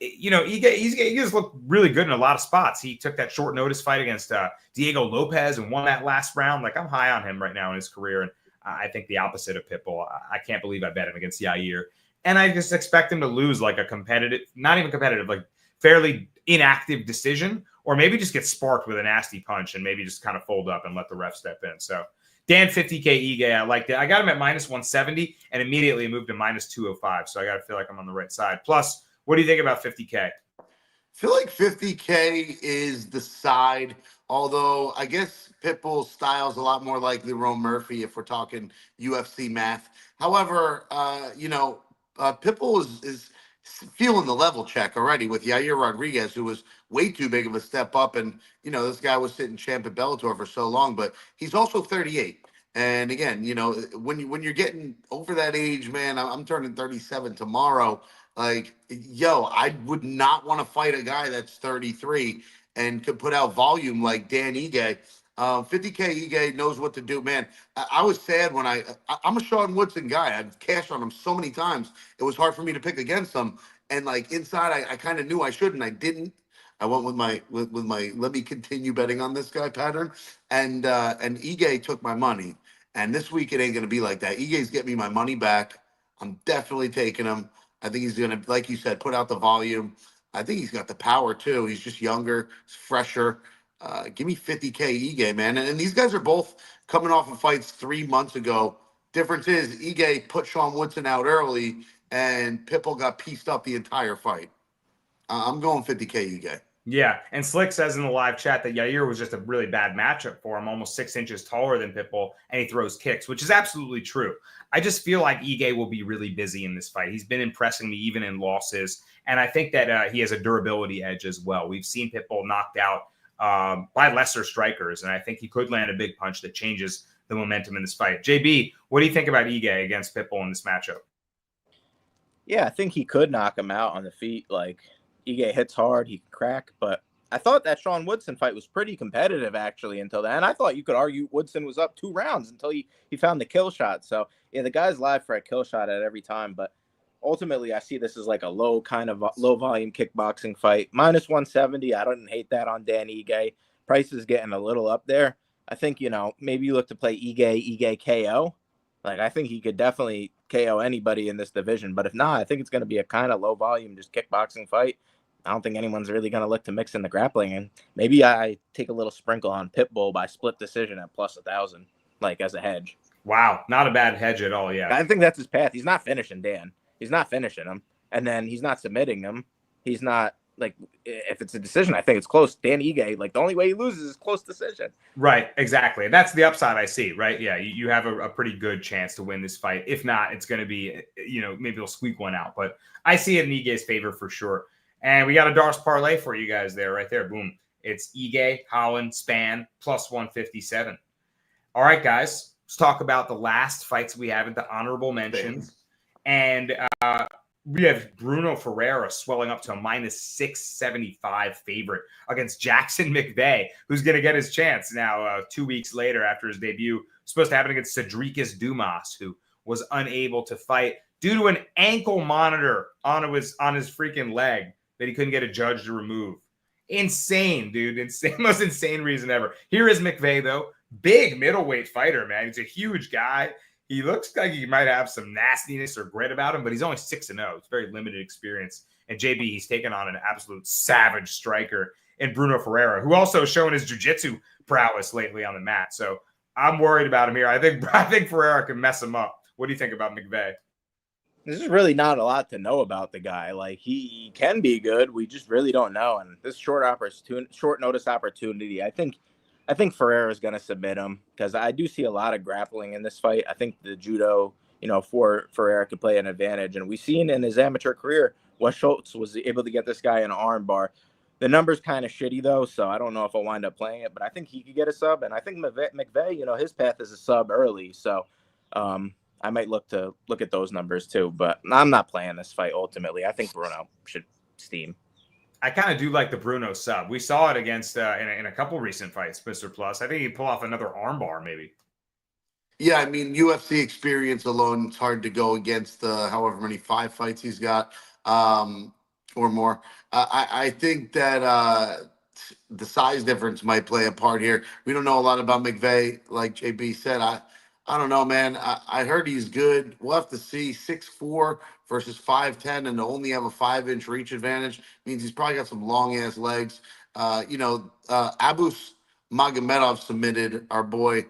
Ige's looked really good in a lot of spots. He took that short notice fight against Diego Lopez and won that last round. Like, I'm high on him right now in his career, and I think the opposite of Pitbull. I can't believe I bet him against Yair, and I just expect him to lose like a competitive, not even competitive, like fairly inactive decision, or maybe just get sparked with a nasty punch and maybe just kind of fold up and let the ref step in. So Dan, 50K Ige, I liked it. I got him at minus 170 and immediately moved to minus 205. So I got to feel like I'm on the right side. Plus, what do you think about 50K? I feel like 50K is the side, although I guess Pitbull's style is a lot more like Lerone Murphy if we're talking UFC math. However, Pitbull is feeling the level check already with Yair Rodriguez, who was way too big of a step up. And, this guy was sitting champ at Bellator for so long, but he's also 38. And again, when you're getting over that age, man, I'm turning 37 tomorrow. Like, I would not want to fight a guy that's 33 and could put out volume like Dan Ige. 50K Ige knows what to do, man. I was sad when I'm a Sean Woodson guy. I've cashed on him so many times. It was hard for me to pick against him. And like inside, I kind of knew I shouldn't. I didn't. I went with my let me continue betting on this guy pattern. And Ige took my money. And this week it ain't gonna be like that. Ige's getting me my money back. I'm definitely taking him. I think he's gonna, like you said, put out the volume. I think he's got the power too. He's just younger, he's fresher. Give me 50K Ige, man. And these guys are both coming off of fights 3 months ago. Difference is Ige put Sean Woodson out early, and Pitbull got pieced up the entire fight. I'm going 50K Ige. Yeah, and Slick says in the live chat that Yair was just a really bad matchup for him, almost 6 inches taller than Pitbull, and he throws kicks, which is absolutely true. I just feel like Ige will be really busy in this fight. He's been impressing me even in losses, and I think that he has a durability edge as well. We've seen Pitbull knocked out by lesser strikers, and I think he could land a big punch that changes the momentum in this fight. JB, what do you think about Ige against Pitbull in this matchup? Yeah, I think he could knock him out on the feet. Like, Ige hits hard, he can crack, but I thought that Sean Woodson fight was pretty competitive actually until then. I thought you could argue Woodson was up 2 rounds until he found the kill shot. So yeah, the guy's live for a kill shot at every time, but ultimately I see this as like a low volume kickboxing fight. Minus 170, I don't hate that on Dan Ige. Price is getting a little up there. I think, maybe you look to play Ige KO. Like, I think he could definitely KO anybody in this division, but if not, I think it's going to be a kind of low volume, just kickboxing fight. I don't think anyone's really going to look to mix in the grappling, and maybe I take a little sprinkle on Pitbull by split decision at plus 1,000, like as a hedge. Wow, not a bad hedge at all. Yeah, I think that's his path. He's not finishing Dan. He's not finishing him, and then he's not submitting him. He's not, like, if it's a decision, I think it's close. Dan Ige, like, the only way he loses is close decision. Right, exactly. That's the upside I see, right? Yeah, you have a pretty good chance to win this fight. If not, it's going to be, maybe they'll squeak one out. But I see it in Ige's favor for sure. And we got a Darce parlay for you guys there, right there. Boom. It's Ige, Holland, Span, plus 157. All right, guys, let's talk about the last fights we have at the honorable mentions. And we have Bruno Ferreira swelling up to a minus 675 favorite against Jackson McVeigh, who's going to get his chance now 2 weeks later after his debut. Supposed to happen against Cedricus Dumas, who was unable to fight due to an ankle monitor on his freaking leg that he couldn't get a judge to remove. Insane, dude. Insane. Most insane reason ever. Here is McVeigh, though. Big middleweight fighter, man. He's a huge guy. He looks like he might have some nastiness or grit about him, but he's only 6-0. It's very limited experience. And JB, he's taken on an absolute savage striker in Bruno Ferreira, who also has shown his jiu-jitsu prowess lately on the mat. So I'm worried about him here. I think Ferreira can mess him up. What do you think about McVeigh? There's really not a lot to know about the guy. Like, he can be good. We just really don't know. And this short notice opportunity, I think Ferreira is going to submit him because I do see a lot of grappling in this fight. I think the judo, for Ferreira could play an advantage. And we've seen in his amateur career, Wes Schultz was able to get this guy an arm bar. The number's kind of shitty, though, so I don't know if I'll wind up playing it. But I think he could get a sub. And I think McVeigh, his path is a sub early. So I might look at those numbers too, but I'm not playing this fight ultimately. I think Bruno should steam. I kind of do like the Bruno sub. We saw it against in a couple recent fights, Mr. Plus. I think he'd pull off another armbar maybe. Yeah, I mean, UFC experience alone, it's hard to go against however many 5 fights he's got or more. I think that the size difference might play a part here. We don't know a lot about McVeigh, like JB said. I don't know, man. I heard he's good. We'll have to see. 6'4" versus 5'10", and to only have a 5-inch reach advantage means he's probably got some long-ass legs. Abus Magomedov submitted our boy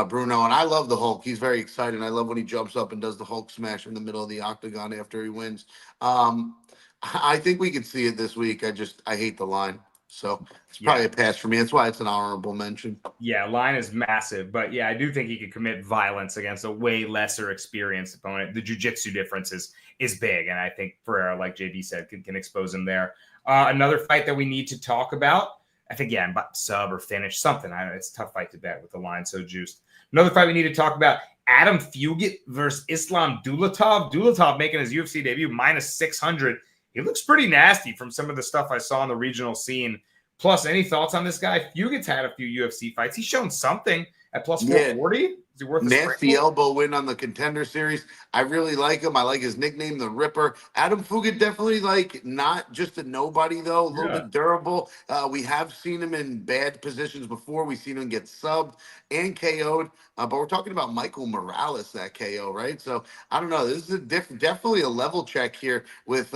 Bruno, and I love the Hulk. He's very exciting. I love when he jumps up and does the Hulk smash in the middle of the octagon after he wins. I think we could see it this week. I hate the line. So it's probably a pass for me. That's why it's an honorable mention. Yeah, line is massive. But yeah, I do think he could commit violence against a way lesser experienced opponent. The jiu-jitsu difference is big. And I think Pereira, like JD said, can expose him there. Another fight that we need to talk about, I think, sub or finish, something. I don't know. It's a tough fight to bet with the line so juiced. Another fight we need to talk about, Adam Fugit versus Islam Dulatov. Dulatov making his UFC debut, minus 600. He looks pretty nasty from some of the stuff I saw on the regional scene. Plus, any thoughts on this guy? Fugit's had a few UFC fights. He's shown something at plus 440. Is he worth a nasty sprinkle? elbow win on the Contender Series. I really like him. I like his nickname, the Ripper. Adam Fugit definitely not just a nobody though. A little bit durable. We have seen him in bad positions before. We've seen him get subbed and KO'd. But we're talking about Michael Morales, that KO, right? So I don't know. This is definitely a level check here with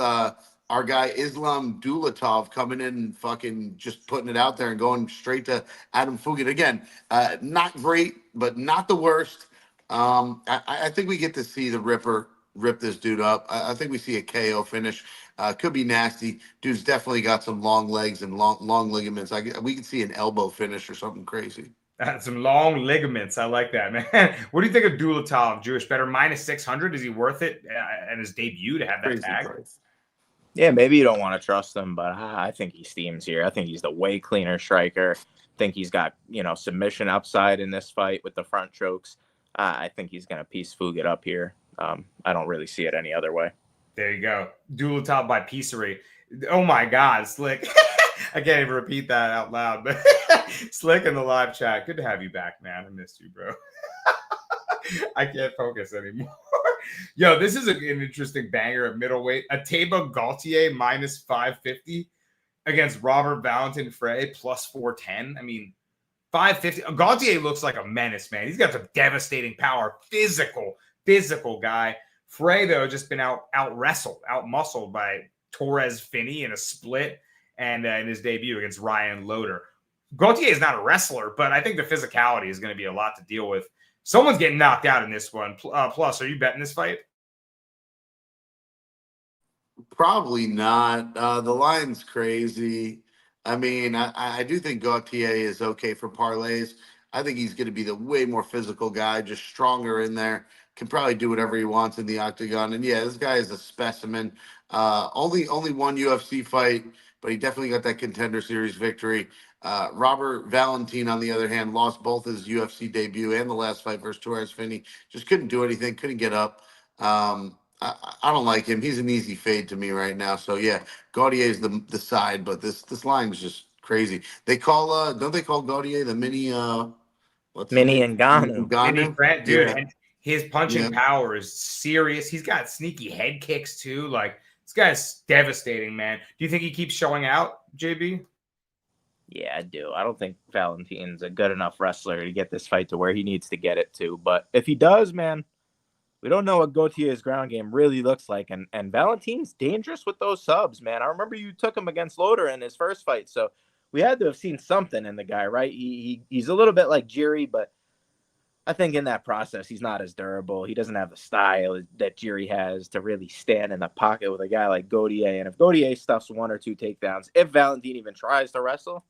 our guy Islam Dulatov coming in and fucking just putting it out there and going straight to Adam Fugit. Again, not great, but not the worst. I think we get to see the Ripper rip this dude up. I think we see a KO finish. Could be nasty. Dude's definitely got some long legs and long ligaments. We could see an elbow finish or something crazy. Some long ligaments. I like that, man. What do you think of Dulatov, Jewish better? Minus 600. Is he worth it at his debut to have that Crazy tag? price. Yeah, maybe you don't want to trust him, but I think he steams here. I think he's the way cleaner striker. I think he's got, submission upside in this fight with the front chokes. I think he's going to piece Fugit up here. I don't really see it any other way. There you go. Dulatov by piecery. Oh, my God. Slick. I can't even repeat that out loud, but Slick in the live chat. Good to have you back, man. I missed you, bro. I can't focus anymore. Yo, this is an interesting banger at middleweight. Ateba Gaultier minus 550 against Robert Valentin Frey plus 410. I mean, 550. Gaultier looks like a menace, man. He's got some devastating power. Physical guy. Frey, though, just been out muscled by Torres Finney in a split and in his debut against Ryan Loder. Gaultier is not a wrestler, but I think the physicality is going to be a lot to deal with. Someone's getting knocked out in this one. Plus, are you betting this fight? Probably not. The line's crazy. I mean, I do think Gaultier is okay for parlays. I think he's going to be the way more physical guy, just stronger in there. Can probably do whatever he wants in the octagon. And yeah, this guy is a specimen. Only one UFC fight, but he definitely got that Contender Series victory. Robert Valentin, on the other hand, lost both his UFC debut and the last fight versus Torres Finney. Just couldn't do anything, couldn't get up. I don't like him. He's an easy fade to me right now. So yeah, Gaultier is the side, but this line is just crazy. They call don't they call Gaultier the mini Mini Ngannou. Mini Grant, dude, Yeah. and his punching power is serious. He's got sneaky head kicks too. Like, this guy's devastating, man. Do you think he keeps showing out, JB? Yeah, I do. I don't think Valentin's a good enough wrestler to get this fight to where he needs to get it to. But if he does, man, we don't know what Gaultier's ground game really looks like. And Valentin's dangerous with those subs, man. I remember you took him against Loder in his first fight. So we had to have seen something in the guy, right? He's a little bit like Jiri, but I think in that process, he's not as durable. He doesn't have the style that Jiri has to really stand in the pocket with a guy like Gaultier. And if Gaultier stuffs 1 or 2 takedowns, if Valentin even tries to wrestle,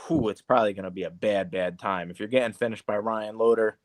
it's probably going to be a bad time. If you're getting finished by Ryan Loder,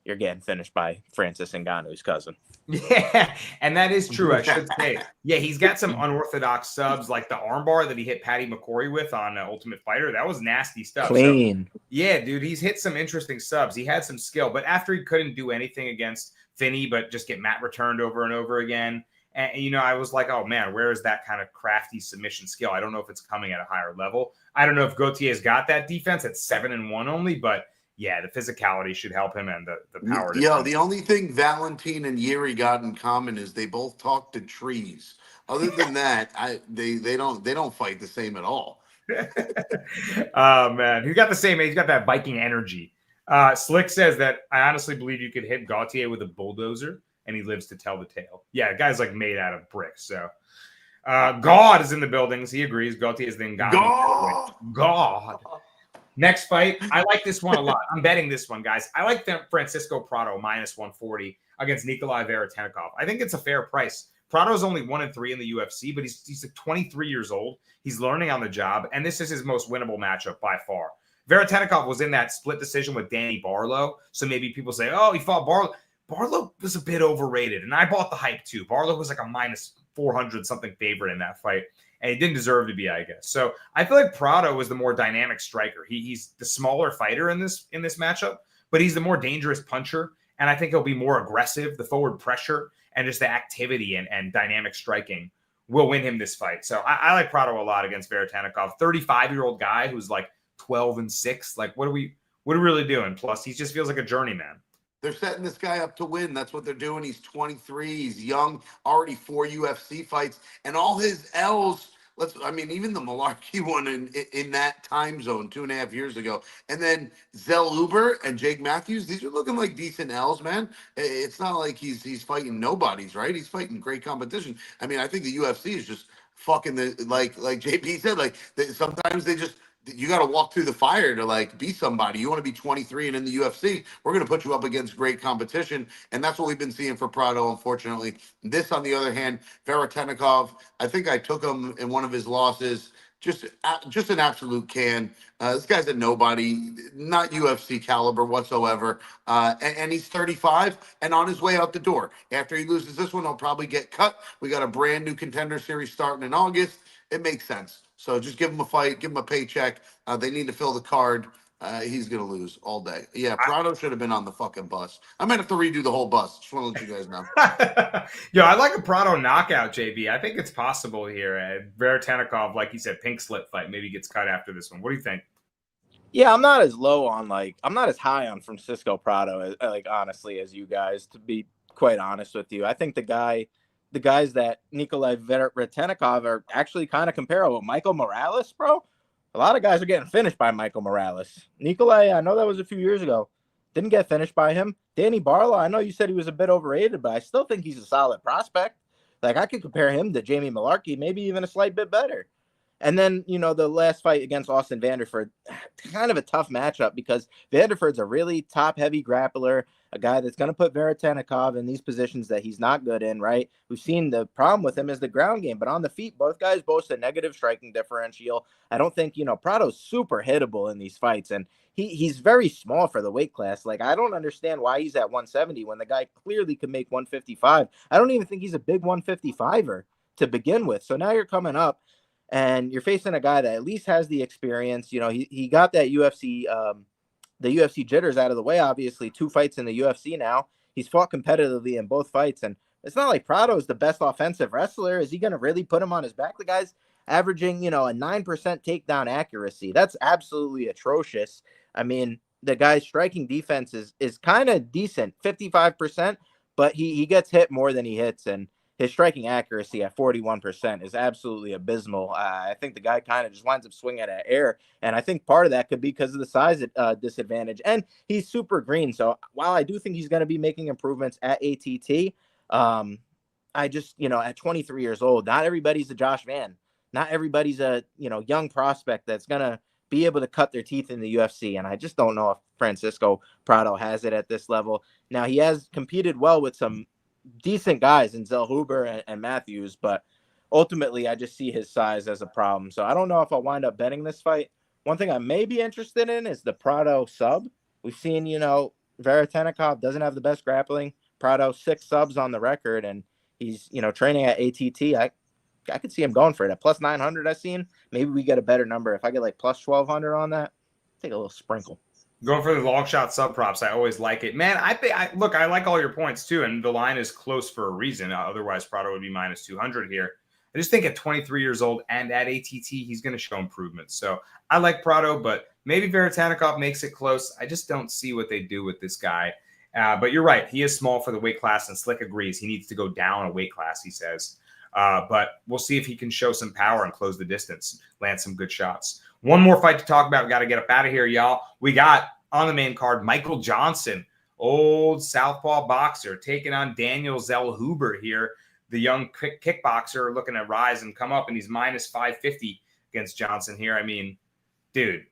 you're getting finished by Francis Ngannou's cousin. Yeah, and that is true. I should say, yeah, he's got some unorthodox subs, like the armbar that he hit Patty McCory with on Ultimate Fighter. That was nasty stuff. Clean. So, yeah, dude, he's hit some interesting subs. He had some skill, but after he couldn't do anything against Finney, but just get mat returned over and over again. And, I was like, oh, man, where is that kind of crafty submission skill? I don't know if it's coming at a higher level. I don't know if Gautier's got that defense at 7-1 only, but yeah, the physicality should help him and the power. Yeah, the only thing Valentin and Yuri got in common is they both talk to trees. Other than that, they don't fight the same at all. Oh man, he's got the same age. He's got that Viking energy. Slick says that I honestly believe you could hit Gautier with a bulldozer and he lives to tell the tale. Yeah, the guy's like made out of bricks. So God is in the buildings. He agrees. Gautier is then God. Next fight, I like this one a lot. I'm betting this one, guys. I like Francisco Prado minus 140 against Nikolai Veretennikov. I think it's a fair price. Prado's only 1-3 in the UFC, but he's like 23 years old. He's learning on the job, and this is his most winnable matchup by far. Veretennikov was in that split decision with Danny Barlow, so maybe people say, oh, he fought Barlow. Barlow was a bit overrated, and I bought the hype too. Barlow was like a minus 400-something favorite in that fight. And he didn't deserve to be, I guess. So I feel like Prado was the more dynamic striker. He's the smaller fighter in this matchup, but he's the more dangerous puncher. And I think he'll be more aggressive. The forward pressure and just the activity and dynamic striking will win him this fight. So I like Prado a lot against Veretennikov. 35-year-old guy who's like 12-6. Like, what are we really doing? Plus, he just feels like a journeyman. They're setting this guy up to win. That's what they're doing. He's 23. He's young, already 4 UFC fights. And all his L's, even the Malarkey one in that time zone 2.5 years ago. And then Zell Uber and Jake Matthews, these are looking like decent L's, man. It's not like he's fighting nobodies, right? He's fighting great competition. I mean, I think the UFC is just fucking like JP said, sometimes they just, you got to walk through the fire to be somebody. You want to be 23 and in the UFC, we're going to put you up against great competition. And that's what we've been seeing for Prado, unfortunately. This, on the other hand, Veretennikov, I think I took him in one of his losses. Just an absolute can. This guy's a nobody, not UFC caliber whatsoever. And he's 35 and on his way out the door. After he loses this one, he'll probably get cut. We got a brand new contender series starting in August. It makes sense. So just give him a fight, give him a paycheck. They need to fill the card. He's going to lose all day. Yeah, Prado should have been on the fucking bus. I might have to redo the whole bus. Just want to let you guys know. Yo, I like a Prado knockout, JB. I think it's possible here. Veretennikov, like you said, pink slip fight. Maybe gets cut after this one. What do you think? Yeah, I'm not as low on I'm not as high on Francisco Prado, honestly, as you guys, to be quite honest with you. I think the guys that Nikolai Veretennikov are actually kind of comparable. Michael Morales, bro. A lot of guys are getting finished by Michael Morales. Nikolai, I know that was a few years ago. Didn't get finished by him. Danny Barlow, I know you said he was a bit overrated, but I still think he's a solid prospect. I could compare him to Jamie Malarkey, maybe even a slight bit better. And then, the last fight against Austin Vanderford, kind of a tough matchup because Vanderford's a really top-heavy grappler, a guy that's going to put Veretennikov in these positions that he's not good in, right? We've seen the problem with him is the ground game, but on the feet, both guys boast a negative striking differential. I don't think, Prado's super hittable in these fights, and he's very small for the weight class. I don't understand why he's at 170 when the guy clearly could make 155. I don't even think he's a big 155er to begin with. So now you're coming up, and you're facing a guy that at least has the experience. He got that UFC, the UFC jitters out of the way, obviously. 2 fights in the UFC now. He's fought competitively in both fights. And it's not like Prado is the best offensive wrestler. Is he going to really put him on his back? The guy's averaging, a 9% takedown accuracy. That's absolutely atrocious. I mean, the guy's striking defense is kind of decent, 55%, but he gets hit more than he hits. And his striking accuracy at 41% is absolutely abysmal. I think the guy kind of just winds up swinging at air, and I think part of that could be because of the size disadvantage. And he's super green, so while I do think he's going to be making improvements at ATT, I just, at 23 years old, not everybody's a Josh Van. Not everybody's a, young prospect that's going to be able to cut their teeth in the UFC, and I just don't know if Francisco Prado has it at this level. Now, he has competed well with some decent guys in Zell Huber and Matthews, but ultimately I just see his size as a problem. So I don't know if I'll wind up betting this fight. One thing I may be interested in is the Prado sub. We've seen, Veretennikov doesn't have the best grappling. Prado 6 subs on the record, and he's training at ATT. I could see him going for it at plus 900. I've seen. Maybe we get a better number if I get like plus 1200 on that. Take a little sprinkle. Going for the long shot sub props, I always like it, man. I like all your points too, and the line is close for a reason. Otherwise, Prado would be minus 200 here. I just think at 23 years old and at ATT, he's going to show improvements. So I like Prado, but maybe Veretennikov makes it close. I just don't see what they do with this guy. But you're right. He is small for the weight class, and Slick agrees. He needs to go down a weight class, he says. But we'll see if he can show some power and close the distance, land some good shots. One more fight to talk about. We got to get up out of here, y'all. We got on the main card Michael Johnson, old southpaw boxer, taking on Daniel Zellhuber here. The young kickboxer looking to rise and come up, and he's minus 550 against Johnson here. I mean, dude,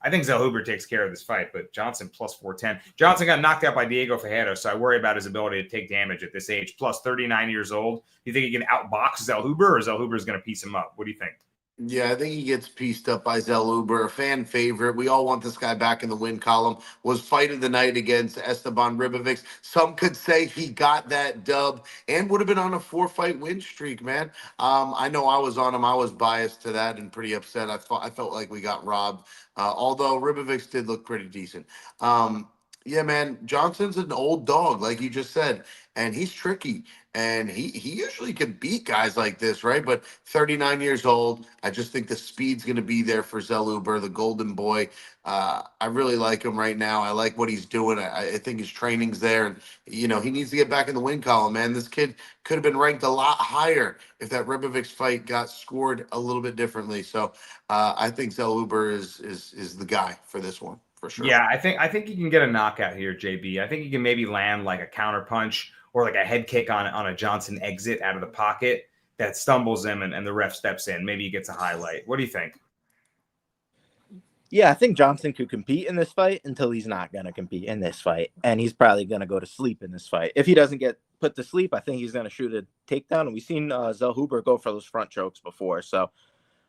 I think Zellhuber takes care of this fight, but Johnson plus 410. Johnson got knocked out by Diego Ferreira, so I worry about his ability to take damage at this age. Plus 39 years old. You think he can outbox Zellhuber, or Zellhuber is going to piece him up? What do you think? Yeah, I think he gets pieced up by Zellhuber, a fan favorite. We all want this guy back in the win column. Was fight of the night against Esteban Ribovics. Some could say he got that dub and would have been on a 4-fight win streak, man. I know I was on him. I was biased to that and pretty upset. I felt like we got robbed, although Ribovics did look pretty decent. Yeah, man, Johnson's an old dog, like you just said, and he's tricky. And he usually can beat guys like this, right? But 39 years old, I just think the speed's going to be there for Zellhuber, the golden boy. I really like him right now. I like what he's doing. I think his training's there. And, he needs to get back in the win column, man. This kid could have been ranked a lot higher if that Ribovics fight got scored a little bit differently. So I think Zellhuber is the guy for this one, for sure. Yeah, I think you can get a knockout here, JB. I think you can maybe land like a counter punch or like a head kick on a Johnson exit out of the pocket that stumbles him and the ref steps in. Maybe he gets a highlight. What do you think? Yeah, I think Johnson could compete in this fight until he's not going to compete in this fight. And he's probably going to go to sleep in this fight. If he doesn't get put to sleep, I think he's going to shoot a takedown. And we've seen Zellhuber go for those front chokes before. So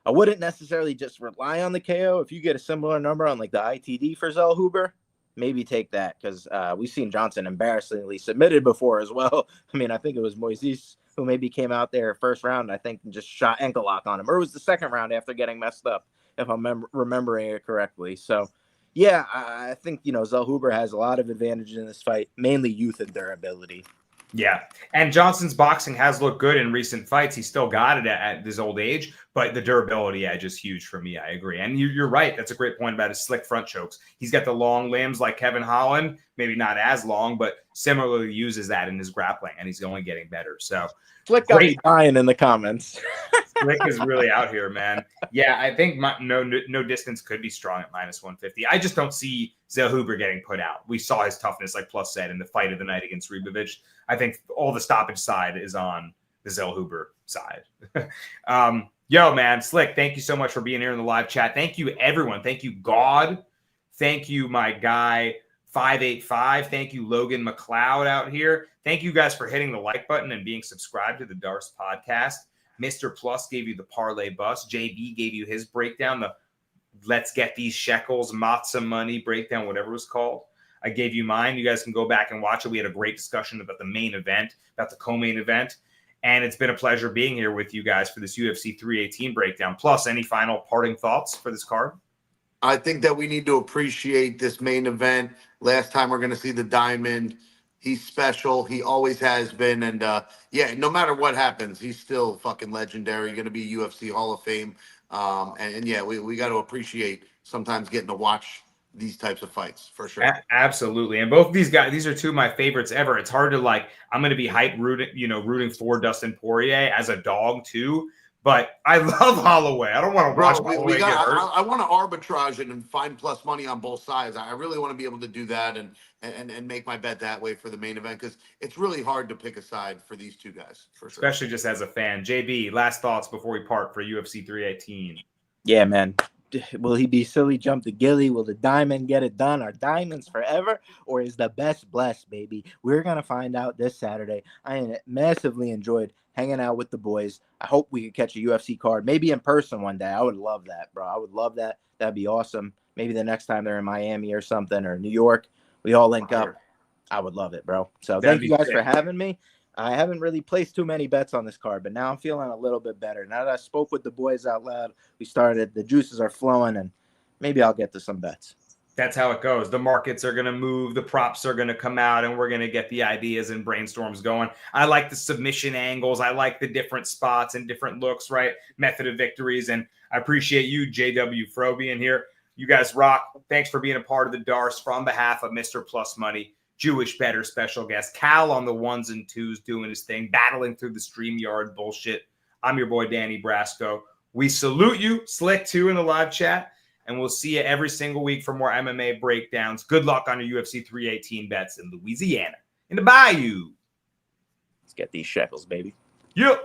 I wouldn't necessarily just rely on the KO. If you get a similar number on like the ITD for Zellhuber, maybe take that, because we've seen Johnson embarrassingly submitted before as well. I mean, I think it was Moises who maybe came out there first round, I think, and just shot ankle lock on him. Or it was the second round after getting messed up, if I'm remembering it correctly. So, yeah, I think, Zellhuber has a lot of advantage in this fight, mainly youth and durability. Yeah, and Johnson's boxing has looked good in recent fights. He still got it at this old age, but the durability edge is huge for me. I agree. And you're right. That's a great point about his slick front chokes. He's got the long limbs like Kevin Holland, maybe not as long, but similarly uses that in his grappling, and he's only getting better. So Slick got me dying in the comments. Slick is really out here, man. Yeah, I think no distance could be strong at minus 150. I just don't see Zellhuber getting put out. We saw his toughness, like Plus said, in the fight of the night against Ribovic. I think all the stoppage side is on the Zellhuber side. Yo, man, Slick, thank you so much for being here in the live chat. Thank you, everyone. Thank you, God. Thank you, my guy, 585. Thank you, Logan McLeod out here. Thank you guys for hitting the like button and being subscribed to the Darce podcast. Mr. Plus gave you the parlay bus. JB gave you his breakdown, the let's get these shekels, matzah money breakdown, whatever it was called. I gave you mine. You guys can go back and watch it. We had a great discussion about the main event, about the co-main event. And it's been a pleasure being here with you guys for this UFC 318 breakdown. Plus, any final parting thoughts for this card? I think that we need to appreciate this main event. Last time we're going to see the Diamond. He's special. He always has been. And, yeah, no matter what happens, he's still fucking legendary. Going to be UFC Hall of Fame. And yeah, we got to appreciate sometimes getting to watch these types of fights, for sure. Absolutely. And both of these guys, these are two of my favorites ever. It's hard to I'm going to be hype rooting for Dustin Poirier as a dog too. But I love Holloway. I don't want to watch Holloway get hurt. I want to arbitrage it and find plus money on both sides. I really want to be able to do that and make my bet that way for the main event, because it's really hard to pick a side for these two guys, for sure. Especially just as a fan. JB, last thoughts before we part for UFC 318. Yeah, man. Will he be silly jump the gilly? Will the diamond get it done? Are diamonds forever? Or is the best blessed, baby? We're going to find out this Saturday. I massively enjoyed hanging out with the boys. I hope we could catch a UFC card, maybe in person one day. I would love that, bro. I would love that. That'd be awesome. maybe the next time they're in Miami or something, or New York, we all link up. I would love it, bro. So thank you guys for having me. I haven't really placed too many bets on this card, but now I'm feeling a little bit better. Now that I spoke with the boys out loud, the juices are flowing, and maybe I'll get to some bets. That's how it goes. The markets are going to move. The props are going to come out, and we're going to get the ideas and brainstorms going. I like the submission angles. I like the different spots and different looks, right? Method of victories. And I appreciate you, JW Fro, being here. You guys rock. Thanks for being a part of the DARS. From behalf of Mr. Plus Money, Jewish Better special guest, Cal on the ones and twos doing his thing, battling through the StreamYard bullshit. I'm your boy, Danny Brasco. We salute you, Slick, too, in the live chat. And we'll see you every single week for more MMA breakdowns. Good luck on your UFC 318 bets in Louisiana, in the Bayou. Let's get these shekels, baby. Yep.